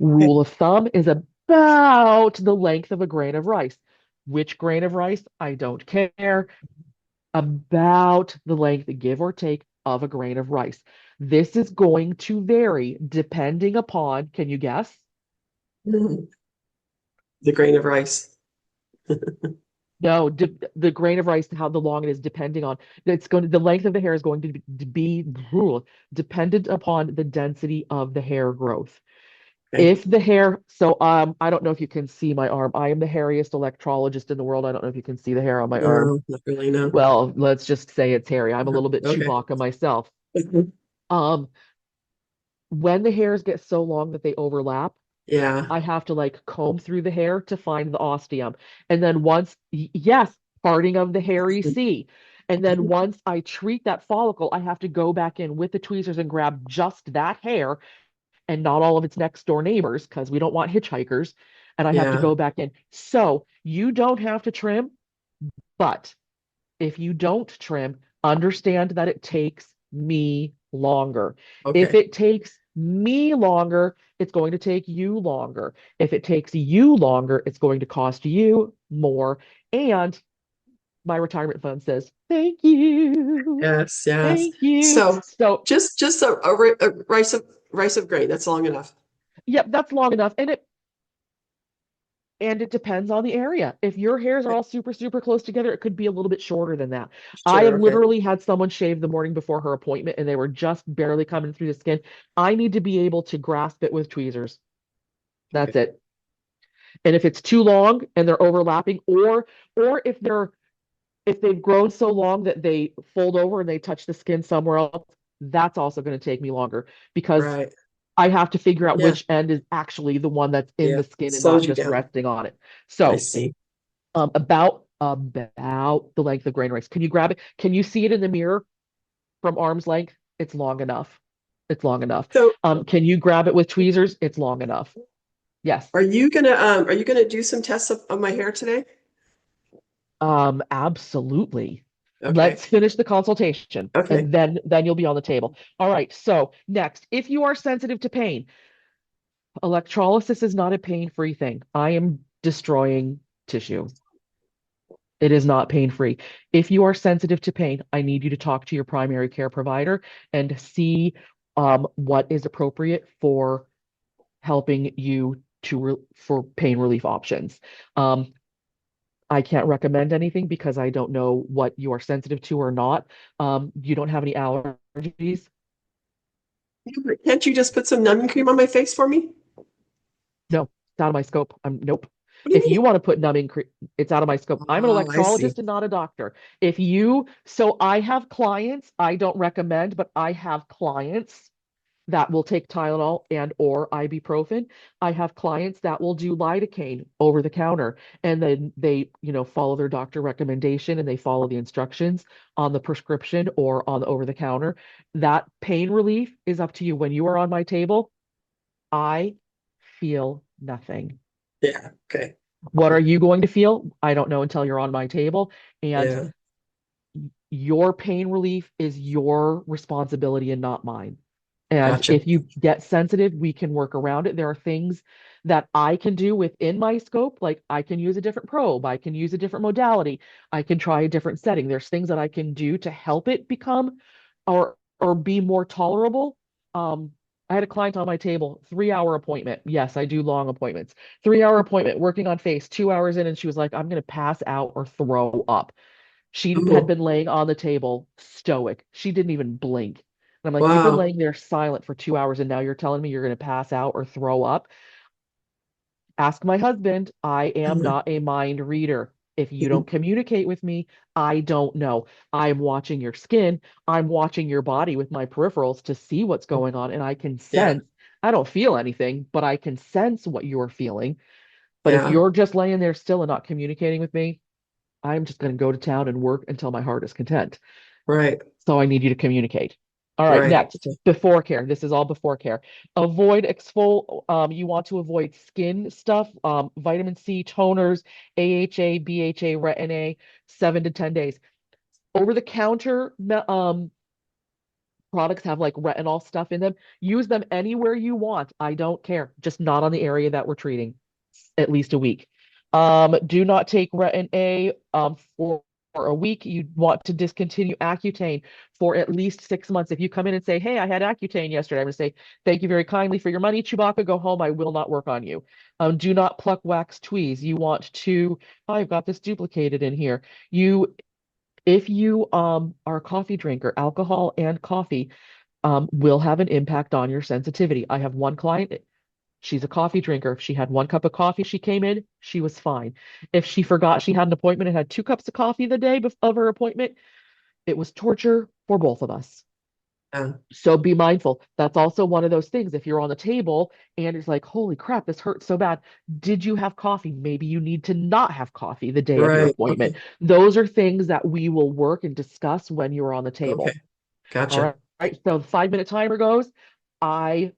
Rule of thumb is about the length of a grain of rice. Which grain of rice? I don't care. About the length, give or take, of a grain of rice. This is going to vary depending upon, can you guess? Mhm. The grain of rice. No, the grain of rice, how the long it is, depending on the length of the hair is going to be dependent upon the density of the hair growth. Okay. If the hair, so I don't know if you can see my arm. I am the hairiest electrologist in the world. I don't know if you can see the hair on my arm. No, not really. No. Well, let's just say it's hairy. I'm a little bit Okay. Chewbacca myself. Um, when the hairs get so long that they overlap, Yeah. I have to like comb through the hair to find the ostium. And then once, yes, parting of the hairy C. And then once I treat that follicle, I have to go back in with the tweezers and grab just that hair and not all of its next door neighbors because we don't want hitchhikers. And I have to Yeah. go back in. So you don't have to trim, but if you don't trim, understand that it takes me longer. If Okay. it takes me longer, it's going to take you longer. If it takes you longer, it's going to cost you more. And my retirement fund says, thank you. Yes. Yes. Thank you. So So, just a rice of grain. That's long enough. yep, that's long enough. And it depends on the area. If your hairs are Okay. all super, super close together, it could be a little bit shorter than that. I Sure. have Okay. literally had someone shave the morning before her appointment and they were just barely coming through the skin. I need to be able to grasp it with tweezers. That's Okay. it. And if it's too long and they're overlapping, or if they've grown so long that they fold over and they touch the skin somewhere else, that's also going to take me longer because Right. I have to figure out Yeah. which end is actually the one that's in Yeah. the skin and not Slows you just down. resting on it. I So see. about the length of grain rice. Can you grab it? Can you see it in the mirror from arm's length? It's long enough. It's long enough. So Can you grab it with tweezers? It's long enough. Yes. are you gonna do some tests of my hair today? Absolutely. Okay. Let's finish the consultation Okay. and then you'll be on the table. All right. So next, if you are sensitive to pain, electrolysis is not a pain-free thing. I am destroying tissue. It is not pain-free. If you are sensitive to pain, I need you to talk to your primary care provider and see what is appropriate for helping you for pain relief options. Um, I can't recommend anything because I don't know what you are sensitive to or not. You don't have any allergies? Can't you just put some numbing cream on my face for me? No, it's out of my scope. Nope. What do you If mean? you want to put numbing cream, it's out of my scope. I'm an Oh, I see. electrologist and not a doctor. So I have clients, I don't recommend, but I have clients that will take Tylenol and or ibuprofen. I have clients that will do lidocaine over the counter, and then they, follow their doctor recommendation and they follow the instructions on the prescription or on the over the counter. That pain relief is up to you. When you are on my table, I feel nothing. Yeah. Okay. What are you going to feel? I don't know until you're on my table. And Yeah. your pain relief is your responsibility and not mine. And Gotcha. if you get sensitive, we can work around it. There are things that I can do within my scope, like I can use a different probe, I can use a different modality, I can try a different setting. There's things that I can do to help it become or be more tolerable. I had a client on my table, 3 hour appointment. Yes, I do long appointments. 3 hour appointment, working on face, 2 hours in, and she was like, I'm gonna pass out or throw up. She had Ooh. been laying on the table, stoic. She didn't even blink. And I'm like, you've been Wow. laying there silent for 2 hours, and now you're telling me you're going to pass out or throw up? Ask my husband. I am Mhm. not a mind reader. If you don't communicate with me, I don't know. I'm watching your skin. I'm watching your body with my peripherals to see what's going on, and I can Yeah. sense. I don't feel anything, but I can sense what you're feeling. But if Yeah. you're just laying there still and not communicating with me, I'm just going to go to town and work until my heart is content. Right. So I need you to communicate. All right, Right. next, before care. This is all before care. Avoid you want to avoid skin stuff, vitamin C, toners, AHA, BHA, retin A, 7 to 10 days. Over the counter products have like retinol stuff in them. Use them anywhere you want. I don't care. Just not on the area that we're treating. At least a week. Do not take Retin A for a week. You want to discontinue Accutane for at least 6 months. If you come in and say, "Hey, I had Accutane yesterday," I'm going to say, "Thank you very kindly for your money, Chewbacca. Go home. I will not work on you." Do not pluck wax tweeze. You want to. Oh, I've got this duplicated in here. If you are a coffee drinker, alcohol and coffee will have an impact on your sensitivity. I have one client. She's a coffee drinker. If she had 1 cup of coffee, she came in, she was fine. If she forgot she had an appointment and had 2 cups of coffee the day of her appointment, it was torture for both of us. Yeah. So be mindful. That's also one of those things. If you're on the table and it's like, holy crap, this hurts so bad. Did you have coffee? Maybe you need to not have coffee the day of your Right. appointment. Okay. Those are things that we will work and discuss when you're on the Okay. table. All Gotcha. right. Right. So the 5 minute timer goes. I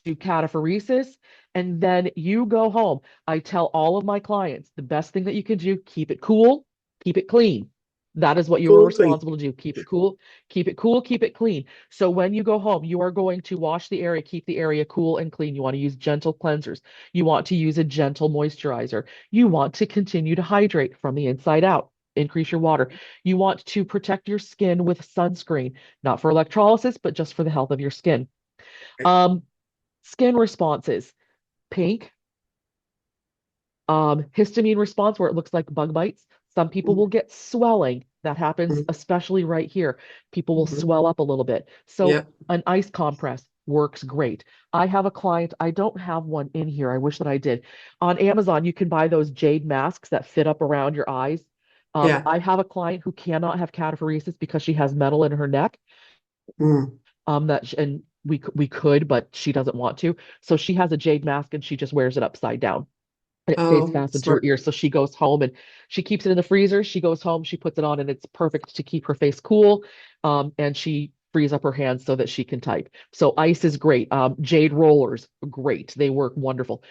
do cataphoresis, and then you go home. I tell all of my clients the best thing that you can do, keep it cool, keep it clean. That is what you are Cool and clean. responsible to do. Keep it cool, keep it cool, keep it clean. So when you go home, you are going to wash the area, keep the area cool and clean. You want to use gentle cleansers. You want to use a gentle moisturizer. You want to continue to hydrate from the inside out. Increase your water. You want to protect your skin with sunscreen, not for electrolysis, but just for the health of your skin. Right. Um, Skin responses, pink, histamine response where it looks like bug bites. Some people Mhm. will get swelling. That happens Mhm. especially right here. People will Mhm. swell up a little bit. So Yeah. an ice compress works great. I have a client, I don't have one in here. I wish that I did. On Amazon, you can buy those jade masks that fit up around your eyes. Yeah. I have a client who cannot have cataphoresis because she has metal in her neck. Mm. And we could, but she doesn't want to. So she has a jade mask and she just wears it upside down and it stays Oh, fastened to her smart. ear. So she goes home and she keeps it in the freezer. She goes home, she puts it on, and it's perfect to keep her face cool. And she frees up her hands so that she can type. So ice is great. Jade rollers, great. They work wonderful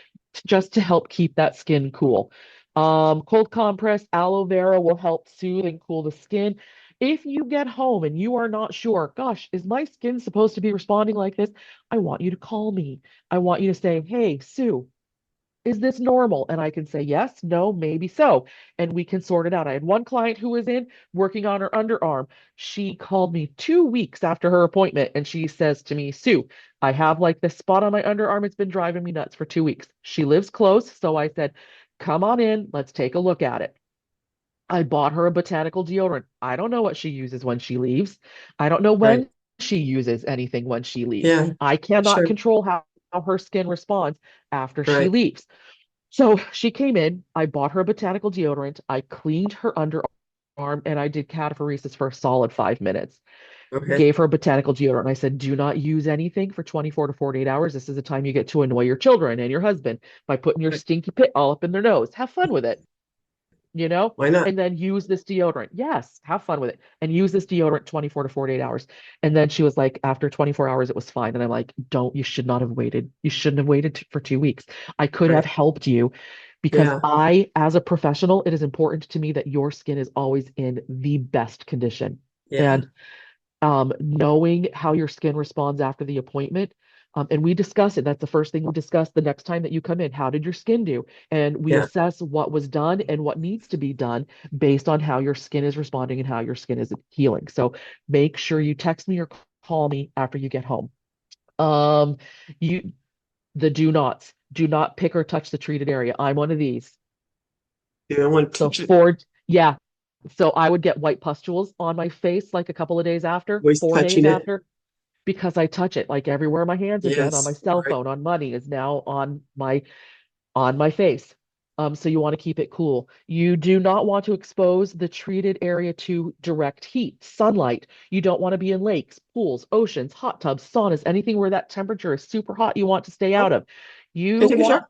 just to help keep that skin cool. Cold compress, aloe vera will help soothe and cool the skin. If you get home and you are not sure, gosh, is my skin supposed to be responding like this? I want you to call me. I want you to say, hey, Sue, is this normal? And I can say yes, no, maybe so. And we can sort it out. I had one client who was in working on her underarm. She called me 2 weeks after her appointment and she says to me, Sue, I have like this spot on my underarm. It's been driving me nuts for 2 weeks. She lives close. So I said, come on in. Let's take a look at it. I bought her a botanical deodorant. I don't know what she uses when she leaves. I don't know Right. when she uses anything when she leaves. Yeah. I cannot Sure. control how her skin responds after she Right. leaves. So she came in, I bought her a botanical deodorant, I cleaned her underarm, and I did cataphoresis for a solid 5 minutes. Okay. Gave her a botanical deodorant. I said, do not use anything for 24 to 48 hours. This is the time you get to annoy your children and your husband by putting your Right. stinky pit all up in their nose. Have fun with it, you know? Why not? And then use this deodorant. Yes, have fun with it. And use this deodorant 24 to 48 hours. And then she was like, after 24 hours, it was fine. And I'm like, don't, you should not have waited. You shouldn't have waited for 2 weeks. I could have Right. helped you because Yeah. as a professional, it is important to me that your skin is always in the best condition. Yeah. And knowing how your skin responds after the appointment. And we discuss it. That's the first thing we discuss the next time that you come in. How did your skin do? And we Yeah. assess what was done and what needs to be done based on how your skin is responding and how your skin is healing. So make sure you text me or call me after you get home. Um, you the do nots. Do not pick or touch the treated area. I'm one of these. Yeah. I want to So touch it. yeah. So I would get white pustules on my face like a couple of days after, Always 4 days touching it. after, because I touch it like everywhere my hands have been on my Yes. cell Right. phone, on money is now on my face. So you want to keep it cool. You do not want to expose the treated area to direct heat, sunlight. You don't want to be in lakes, pools, oceans, hot tubs, saunas, anything where that temperature is super hot you want to stay Oh, out of. can You I take a shower? want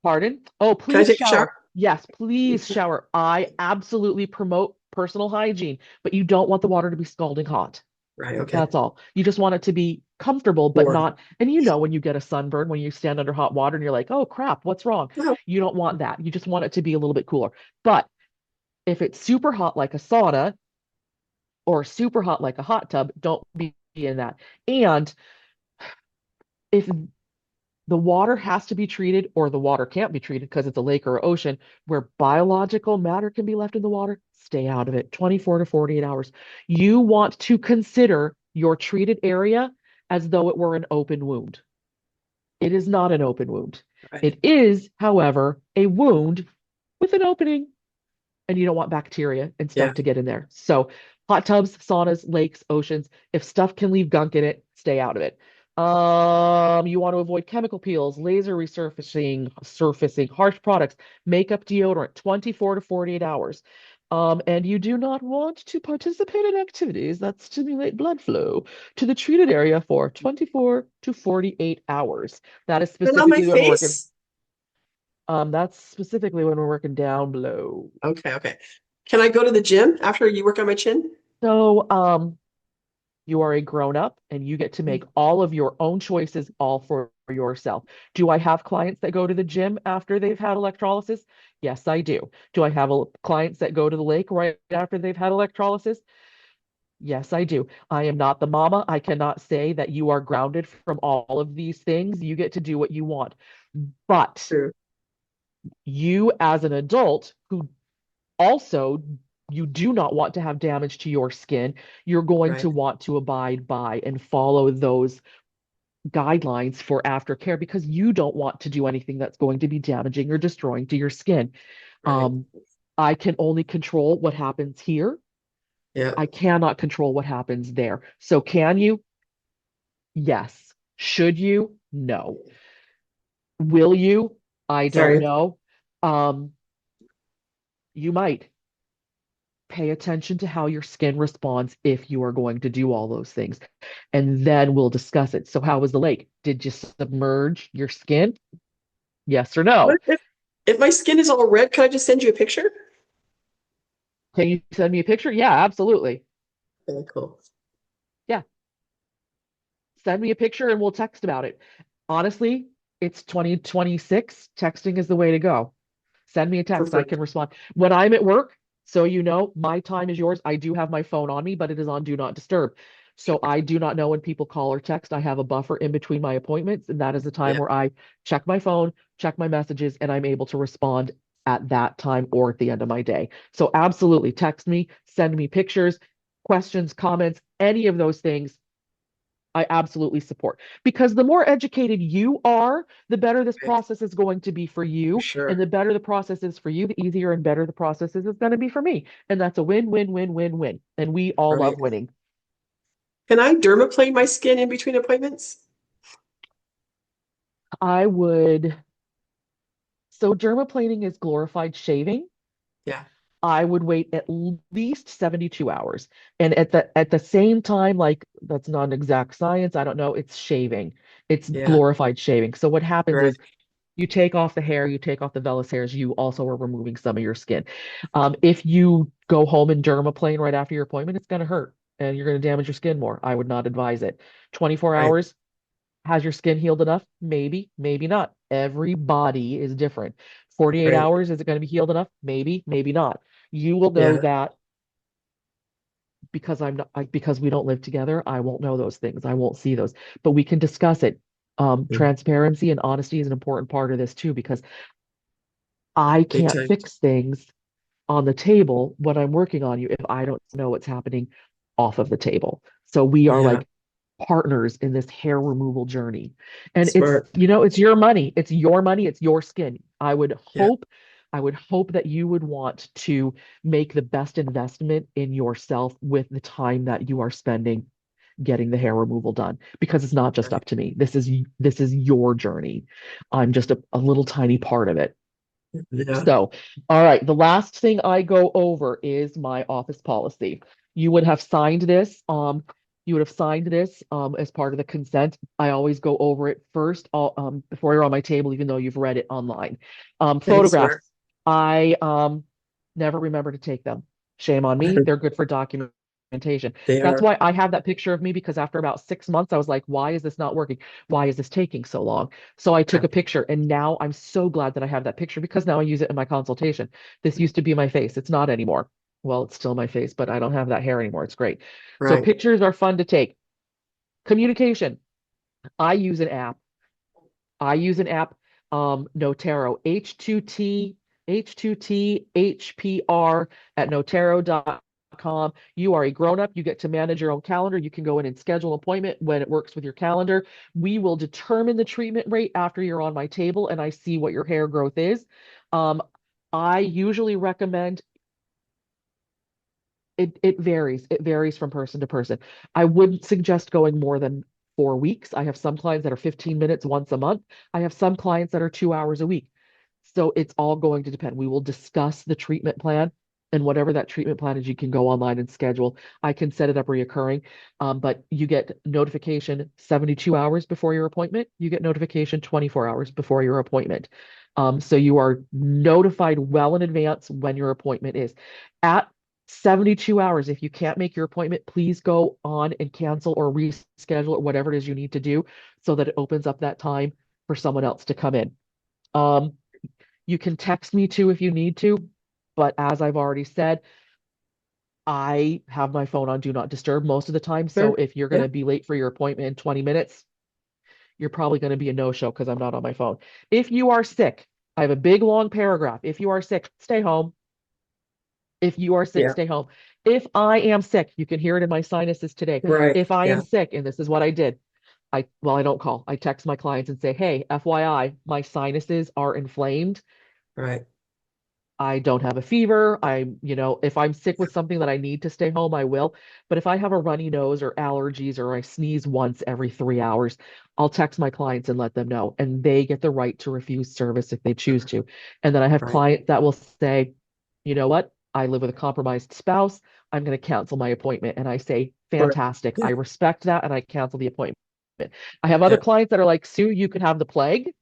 Pardon? Oh, Can I please take a shower? shower. Yes, please shower. I absolutely promote personal hygiene, but you don't want the water to be scalding hot. Right. Okay. That's all. You just want it to be comfortable, but Warm. not, and you know when you get a sunburn, when you stand under hot water and you're like, oh crap, what's wrong? Oh, You don't want that. You just want it to be a little bit cooler. But if it's super hot like a sauna or super hot like a hot tub, don't be in that. And if the water has to be treated or the water can't be treated because it's a lake or ocean where biological matter can be left in the water, stay out of it 24 to 48 hours. You want to consider your treated area as though it were an open wound. It is not an open wound. right. It is, however, a wound with an opening, and you don't want bacteria and Yeah. stuff to get in there. So, hot tubs, saunas, lakes, oceans, if stuff can leave gunk in it, stay out of it. You want to avoid chemical peels, laser surfacing, harsh products, makeup, deodorant, 24 to 48 hours. And you do not want to participate in activities that stimulate blood flow to the treated area for 24 to 48 hours. That is And on my specifically when we're working. face? That's specifically when we're working down below. Okay. Okay. Can I go to the gym after you work on my chin? So, you are a grown up and you get to make all of your own choices all for yourself. Do I have clients that go to the gym after they've had electrolysis? Yes, I do. Do I have clients that go to the lake right after they've had electrolysis? Yes, I do. I am not the mama. I cannot say that you are grounded from all of these things. You get to do what you want. But True. you, as an adult who also you do not want to have damage to your skin, you're going Right. to want to abide by and follow those guidelines for aftercare because you don't want to do anything that's going to be damaging or destroying to your skin. Right. Um, I can only control what happens here. Yeah. I cannot control what happens there. So can you? Yes. Should you? No. Will you? I don't Sorry. know. Um, you might. Pay attention to how your skin responds if you are going to do all those things. And then we'll discuss it. So, how was the lake? Did you submerge your skin? Yes or What no? if my skin is all red, can I just send you a picture? Can you send me a picture? Yeah, absolutely. Okay, cool. Yeah, send me a picture and we'll text about it. Honestly, it's 2026. Texting is the way to go. Send me a text. I Perfect. can respond. When I'm at work, so you know, my time is yours. I do have my phone on me, but it is on do not disturb. So I do not know when people call or text. I have a buffer in between my appointments, and that is the time Yeah. where I check my phone, check my messages, and I'm able to respond at that time or at the end of my day. So absolutely text me, send me pictures, questions, comments, any of those things. I absolutely support because the more educated you are, the better this Right. process is going to be for For you. And sure. the better the process is for you, the easier and better the process is going to be for me. And that's a win, win, win, win, win. And we all Right. love winning. Can I dermaplane my skin in between appointments? I would, so dermaplaning is glorified shaving. Yeah. I would wait at least 72 hours. And at the same time, like that's not an exact science. I don't know. It's shaving. It's Yeah. glorified shaving. So what happens Right. is you take off the hair, you take off the vellus hairs, you also are removing some of your skin. If you go home and dermaplane right after your appointment, it's going to hurt and you're going to damage your skin more. I would not advise it. 24 Right. hours, has your skin healed enough? Maybe, maybe not. Every body is different. 48 Right. hours, is it going to be healed enough? Maybe, maybe not. You will know Yeah. that because I'm not because we don't live together. I won't know those things. I won't see those, but we can discuss it. Mm. Transparency and honesty is an important part of this too, because I Big can't time. fix things on the table when I'm working on you if I don't know what's happening off of the table. So we are Yeah. like partners in this hair removal journey. And it's, Smart. it's your money. It's your money. It's your skin. Yeah. I would hope that you would want to make the best investment in yourself with the time that you are spending getting the hair removal done because it's not just Right. up to me. This is your journey. I'm just a little tiny part of it. Yeah. So, all right, the last thing I go over is my office policy. You would have signed this. As part of the consent. I always go over it first, before you're on my table, even though you've read it online. Okay. Smart. Photographs. I never remember to take them. Shame on me. They're good for documentation. They That's are. why I have that picture of me because after about 6 months, I was like, why is this not working? Why is this taking so long? So I took Yeah. a picture and now I'm so glad that I have that picture because now I use it in my consultation. This used to be my face. It's not anymore. Well, it's still my face, but I don't have that hair anymore. It's great. So Right. pictures are fun to take. Communication. I use an app. I use an app, Notero, H2T HPR at notero.com. You are a grown up. You get to manage your own calendar. You can go in and schedule an appointment when it works with your calendar. We will determine the treatment rate after you're on my table and I see what your hair growth is. Um, I usually recommend it varies. It varies from person to person. I wouldn't suggest going more than 4 weeks. I have some clients that are 15 minutes once a month. I have some clients that are 2 hours a week. So it's all going to depend. We will discuss the treatment plan and whatever that treatment plan is, you can go online and schedule. I can set it up reoccurring, but you get notification 72 hours before your appointment. You get notification 24 hours before your appointment. So you are notified well in advance when your appointment is. At 72 hours, if you can't make your appointment, please go on and cancel or reschedule or whatever it is you need to do so that it opens up that time for someone else to come in. Um, you can text me too if you need to, but as I've already said, I have my phone on do not disturb most of the time. So Sure. if you're going Yeah. to be late for your appointment in 20 minutes, you're probably going to be a no-show because I'm not on my phone. If you are sick, I have a big long paragraph. If you are sick, stay home. If you are sick, Yeah. stay home. If I am sick, you can hear it in my sinuses today. Right. If I am Yeah. sick, and this is what I did, I don't call. I text my clients and say, hey, FYI, my sinuses are inflamed. Right. I don't have a fever. If I'm sick with something that I need to stay home, I will. But if I have a runny nose or allergies or I sneeze once every 3 hours, I'll text my clients and let them know. And they get the right to refuse service if they choose to. And then I have Right. clients that will say, you know what? I live with a compromised spouse. I'm going to cancel my appointment. And I say, Right. fantastic. Yeah. I respect that. And I cancel the appointment. I have other Yeah. clients that are like, Sue, you can have the plague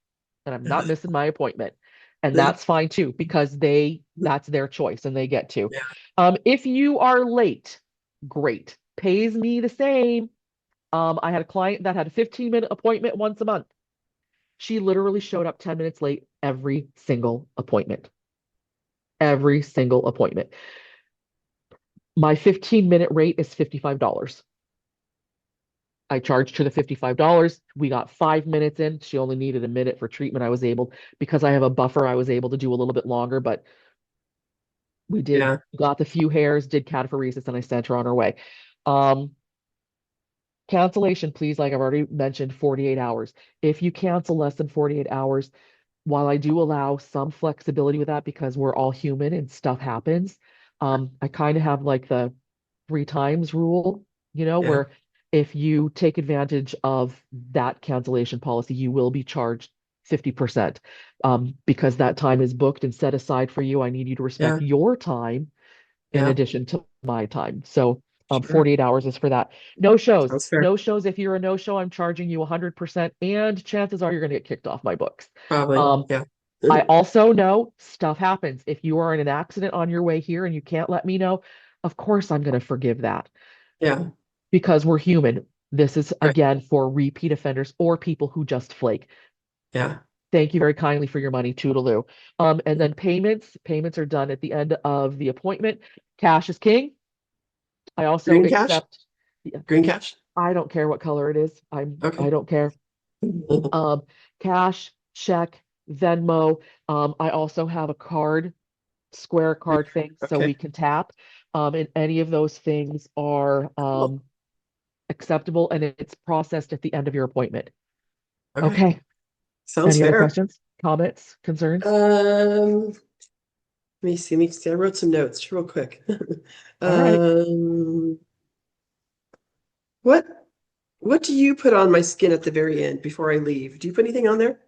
and I'm not missing my appointment. And Yeah. that's fine too, because that's their choice and they get to. Yeah. If you are late, great. Pays me the same. I had a client that had a 15-minute appointment once a month. She literally showed up 10 minutes late every single appointment. Every single appointment. My 15-minute rate is $55. I charged her the $55. We got 5 minutes in. She only needed a minute for treatment. Because I have a buffer, I was able to do a little bit longer, but Yeah. got the few hairs, did cataphoresis, and I sent her on her way. Um, cancellation, please, like I've already mentioned, 48 hours. If you cancel less than 48 hours, while I do allow some flexibility with that because we're all human and stuff happens, I kind of have like the three times rule, Yeah. where if you take advantage of that cancellation policy, you will be charged 50%, because that time is booked and set aside for you. I need you to respect Yeah. your time in Yeah. addition to my time. So Sure. 48 hours is for that. No shows. Sounds fair. No shows. If you're a no show, I'm charging you 100%, and chances are you're going to get kicked off my books. Probably. Um, Yeah. I also know stuff happens. If you are in an accident on your way here and you can't let me know, of course I'm going to forgive that Yeah. because we're human. This is Right. again for repeat offenders or people who just flake. Yeah. Thank you very kindly for your money, toodaloo. And then payments are done at the end of the appointment. Cash is king. I also Green cash? accept, yeah, Green cash? I don't care what color it is. I Okay. don't care. Um, Cash, check, Venmo. I also have a card, square card thing, so we Okay. can tap. And any of those things are Cool. acceptable, and it's processed at the end of your appointment. Okay. Okay. Sounds Any other fair. questions, comments, concerns? Let me see. Let me see. I wrote some notes real quick. All right. Um, what what do you put on my skin at the very end before I leave? Do you put anything on there?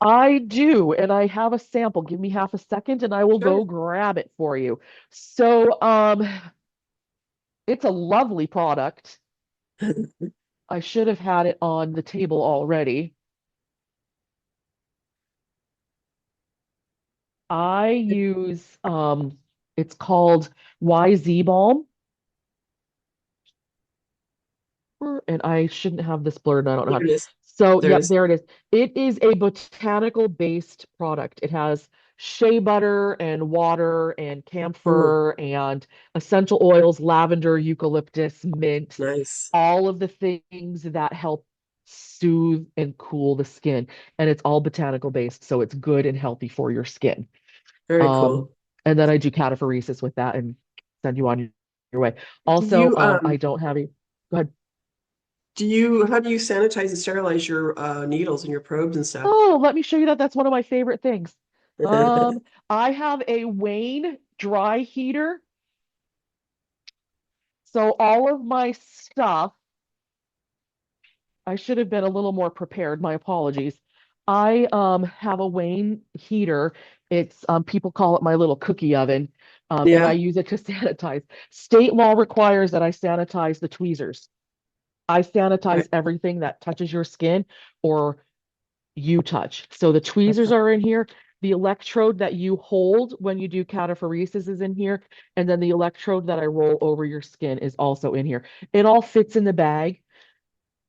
I do, and I have a sample. Give me half a second and I will go Sure. grab it for you. So, it's a lovely product. I should have had it on the table already. I use it's called YZ Balm, and I shouldn't have this blurred. I don't know There how. it is. So, There it yep, is. there it is. It is a botanical based product. It has shea butter and water and Ooh, camphor and essential oils, lavender, eucalyptus, mint, nice. all of the things that help soothe and cool the skin. And it's all botanical based, so it's good and healthy for your skin. Very Um, cool. and then I do cataphoresis with that and send you on your way. Do Also, you I don't have a, go ahead. how do you sanitize and sterilize your needles and your probes and stuff? Oh, let me show you that. That's one of my favorite things. Um, I have a Wayne dry heater. So all of my stuff, I should have been a little more prepared. My apologies. I have a Wayne heater. It's people call it my little cookie oven. And I Yeah. use it to sanitize. State law requires that I sanitize the tweezers. I Okay. sanitize everything that touches your skin or you touch. So the tweezers Okay. are in here. The electrode that you hold when you do cataphoresis is in here. And then the electrode that I roll over your skin is also in here. It all fits in the bag.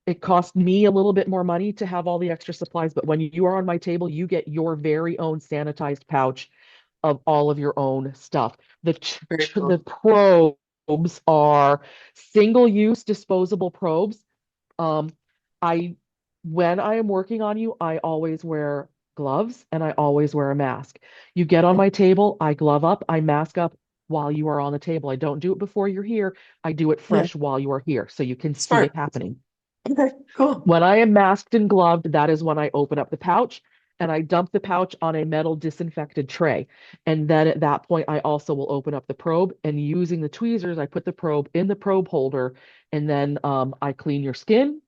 It cost me a little bit more money to have all the extra supplies, but when you are on my table, you get your very own sanitized pouch of all of your own stuff. Very The cool. probes are single-use disposable probes. Um, I when I am working on you, I always wear gloves and I always wear a mask. You get on Okay. my table, I glove up, I mask up while you are on the table. I don't do it before you're here. I do it Yeah. fresh while you are here so you can see it Smart. happening. Okay. Cool. When I am masked and gloved, that is when I open up the pouch and I dump the pouch on a metal disinfected tray. And then at that point, I also will open up the probe and using the tweezers, I put the probe in the probe holder and then I clean your skin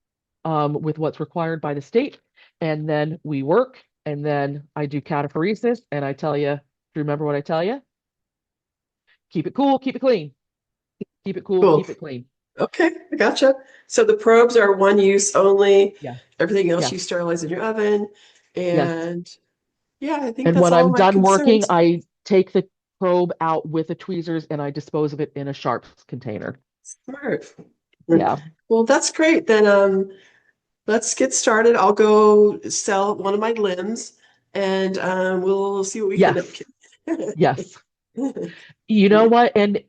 with what's required by the state. And then we work and then I do cataphoresis and I tell you, do you remember what I tell you? Keep it cool, keep it clean. Keep it cool, Cool. keep it clean. Okay. I gotcha. So the probes are one use only. Yes, Everything else you yes, sterilize in your oven. yes. And yeah, I think And that's when all I'm my done working, concerns. I take the probe out with the tweezers and I dispose of it in a sharps container. Smart. Yeah. Well, that's great. Then let's get started. I'll go sell one of my limbs and we'll see what we can end up Yes. Yes. getting. You know what? And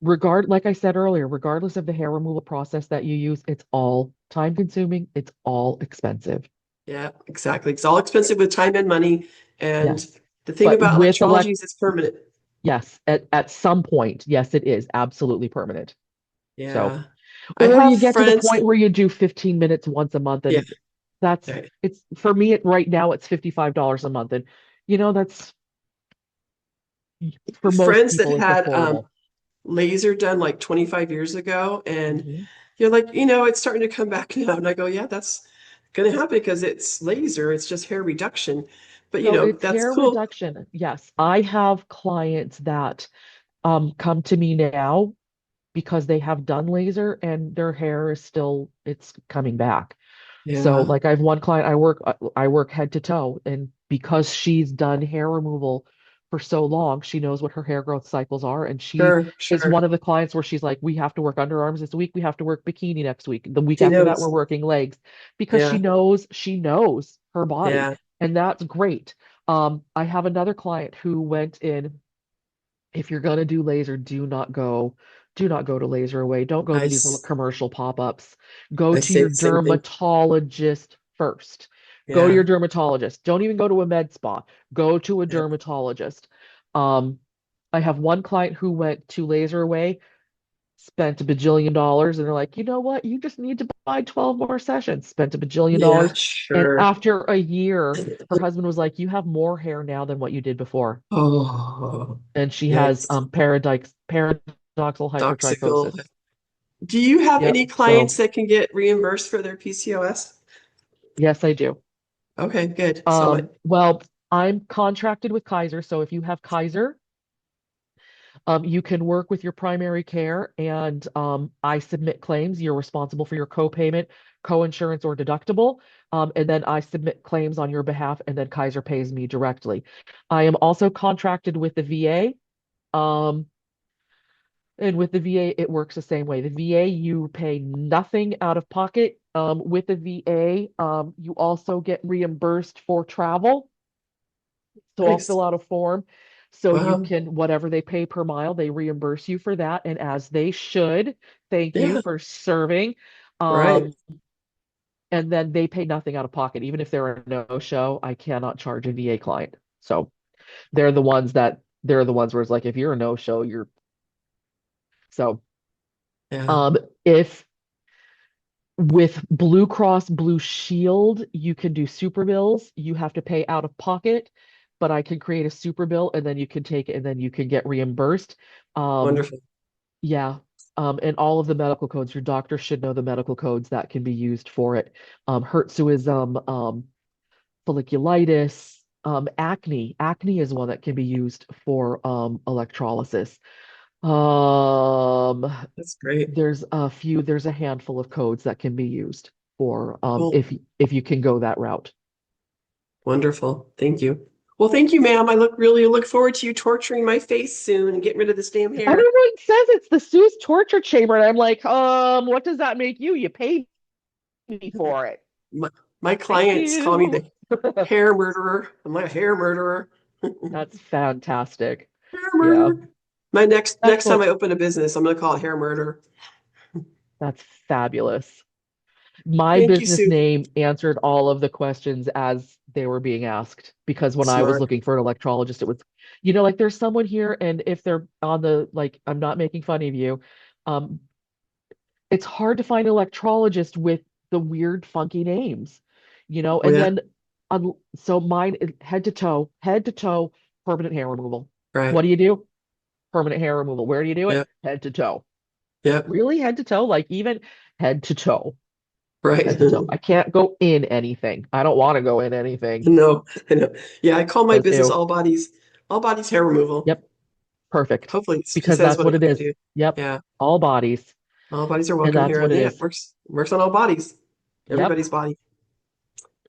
like I said earlier, regardless of the hair removal process that you use, it's all time consuming, it's all expensive. Yeah, exactly. It's all expensive with time and money. And Yes. the thing But about with electrology is it's permanent. yes, at some point, yes, it is absolutely permanent. So, Yeah. I Or you have get to the friends point that, where you do 15 minutes once a month, yeah, and that's okay. it's for me right now it's $55 a month. And that's for most Friends that people it's had affordable. laser done like 25 years ago, and Hmm. you're like, it's starting to come back now. And I go, yeah, that's going to happen because it's laser, it's just hair reduction. But So it's that's hair cool. reduction. Yes, I have clients that come to me now because they have done laser and their hair is still it's coming back. So Yeah, like I have one client I work head to toe, and because she's done hair removal for so long, she knows what her hair growth cycles are, and she sure, is sure. one of the clients where she's like, we have to work underarms this week, we have to work bikini next week. The week She after that we're knows. working legs because she Yeah, knows her body, yeah. and that's great. I have another client who went in. If you're going to do laser, do not go to Laser Away. Don't go I, to these little s- commercial pop-ups. Go I to say your the same thing. dermatologist first. Go to Yeah, your dermatologist. Don't even go to a med spa. Go to a yeah. dermatologist. Um, I have one client who went to Laser Away, spent a bajillion dollars, and they're like, you know what? You just need to buy 12 more sessions. Spent a bajillion Yeah, dollars. And sure. after a year, her husband was like, you have more hair now than what you did before, Oh, and she has yes. paradoxal Toxical. hypertrichosis. Do you have Yep. any clients So that can get reimbursed for their PCOS? yes, I do. Okay, good. So my, Well, I'm contracted with Kaiser, so if you have Kaiser, you can work with your primary care, and I submit claims. You're responsible for your co-payment, co-insurance, or deductible, and then I submit claims on your behalf, and then Kaiser pays me directly. I am also contracted with the VA. And with the VA, it works the same way. The VA, you pay nothing out of pocket. With the VA, you also get reimbursed for travel. So I'll nice. fill out a form. So you Wow. can, whatever they pay per mile, they reimburse you for that. And as they should, thank you Yeah, for serving. right. Um, and then they pay nothing out of pocket. Even if they're a no-show, I cannot charge a VA client. So they're the ones where it's like, if you're a no-show, you're so Yeah, if with Blue Cross Blue Shield, you can do super bills. You have to pay out of pocket, but I can create a super bill and then you can take it and then you can get reimbursed. Um, wonderful. yeah. And all of the medical codes, your doctor should know the medical codes that can be used for it. Hirsutism, folliculitis, acne. Acne is one that can be used for electrolysis. Um, That's great. there's a handful of codes that can be used for Cool. if you can go that route. Wonderful. Thank you. Well, thank you, ma'am. I really look forward to you torturing my face soon and getting rid of this damn hair. Everyone says it's the Sue's torture chamber, and I'm like, what does that make you? You paid me for it. My, my Thank clients call me you. the hair murderer. I'm like a hair murderer. That's fantastic. Hair Yeah, murderer. My next time excellent. I open a business, I'm gonna call it hair murder. That's fabulous. My Thank you, business Sue. name answered all of the questions as they were being asked because when I was Smart. looking for an electrologist, it was, like there's someone here, and if they're on the like, I'm not making fun of you. Um, it's hard to find an electrologist with the weird, funky names, Oh and yeah. then so mine is head to toe, permanent hair removal. What Right. do you do? Permanent hair removal. Where do you do it? Yeah. Head to toe. Yeah. Really, head to toe? Like even head to toe. Right. Head to toe. I can't go in anything. I don't want to go in anything. No, I know. Yeah, I call my Says business who? all bodies hair removal. Yep, perfect. Hopefully it Because says that's what what it I is. do. Yep, Yeah. all bodies. All bodies are And welcome that's here. what And it yeah, it is. works on all bodies. Yep, Everybody's body.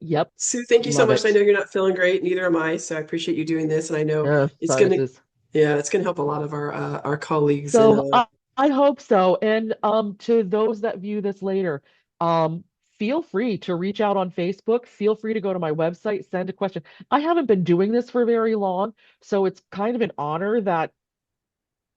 yep. Sue, thank you so Love much. I it. know you're not feeling great, neither am I. So I appreciate you doing this. And I know it's gonna, Sinuses. yeah, it's gonna help a lot of our colleagues. And So I hope so. And to those that view this later, feel free to reach out on Facebook. Feel free to go to my website, send a question. I haven't been doing this for very long, so it's kind of an honor that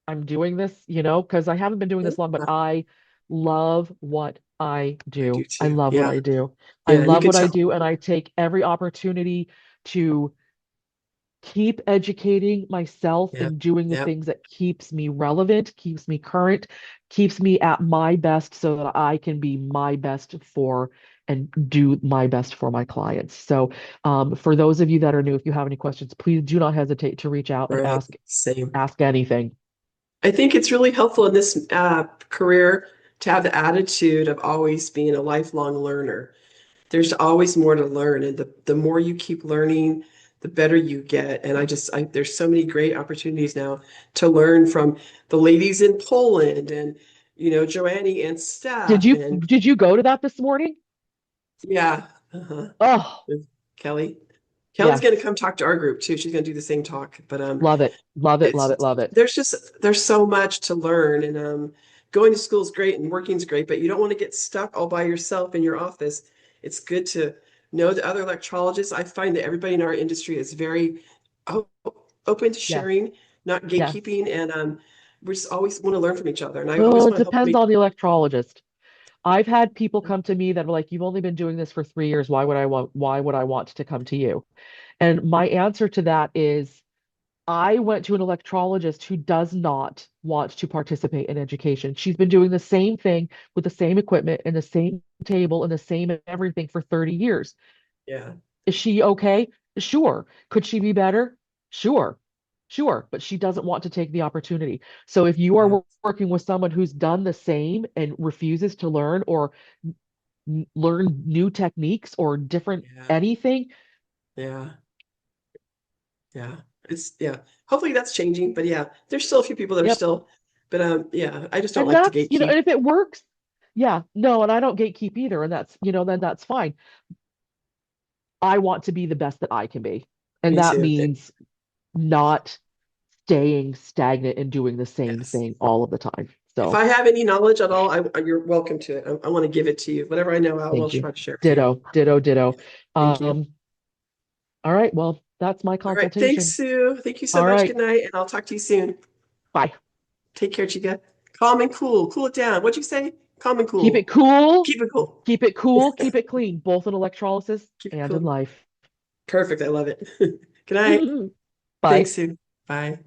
I'm doing this, because I haven't been doing this long, but I love what I I do do. I too. love what Yeah. I do. I Yeah. And you love could what I tell. do, and I take every opportunity to keep educating myself Yep. and doing the Yep. things that keeps me relevant, keeps me current, keeps me at my best so that I can be my best for and do my best for my clients. So, for those of you that are new, if you have any questions, please do not hesitate to reach out and Right. Same. ask anything. I think it's really helpful in this career to have the attitude of always being a lifelong learner. There's always more to learn, and the more you keep learning, the better you get. And there's so many great opportunities now to learn from the ladies in Poland and Joannie and Steph and Did you go to that this morning? yeah, uh-huh. Oh, With Kelly. Kelly's going to yes. come talk to our group too. She's going to do the same talk, but Love it. Love it. it's Love it. Love it. there's so much to learn, and going to school is great and working is great, but you don't want to get stuck all by yourself in your office. It's good to know the other electrologists. I find that everybody in our industry is very o- open to Yes. sharing, not Yes. gatekeeping, and we just always want to learn from each other, and I Well, always it want to help depends make. on the electrologist. I've had people come to me that are like, "You've only been doing this for 3 years. Why would I want to come to you?" And my answer to that is, I went to an electrologist who does not want to participate in education. She's been doing the same thing with the same equipment and the same table and the same everything for 30 years. Yeah, Is she okay? Sure. Could she be better? Sure. Sure. But she doesn't want to take the opportunity. So if you are yeah, working with someone who's done the same and refuses to learn or learn new techniques or different yeah, anything, yeah, yeah. Yeah. Hopefully that's changing, but yeah, there's still a few people that are yep. still, but yeah, I just don't And like to that's, gatekeep. and if it works, yeah, no, and I don't gatekeep either. And that's, then that's fine. I want to be the best that I can be. And Me that too. means not staying stagnant and doing the same Yes. thing all of the time. If So I have any knowledge at all, you're welcome to it. I want to give it to you. Whatever I know, I will thank you. try to share with you. Ditto, ditto, ditto. Thank you. Um, all right. Well, that's my All right. Thanks, consultation. Sue. Thank you so All much. right. Good night, and I'll talk to you soon. Bye. Take care, Chica. Calm and cool. Cool it down. What'd you say? Calm and Keep it cool. cool. Keep it cool. Keep it cool. Keep it clean, both in electrolysis Keep it and in cool. life. Perfect. I love it. Good night. Thanks, Bye. Sue. Bye.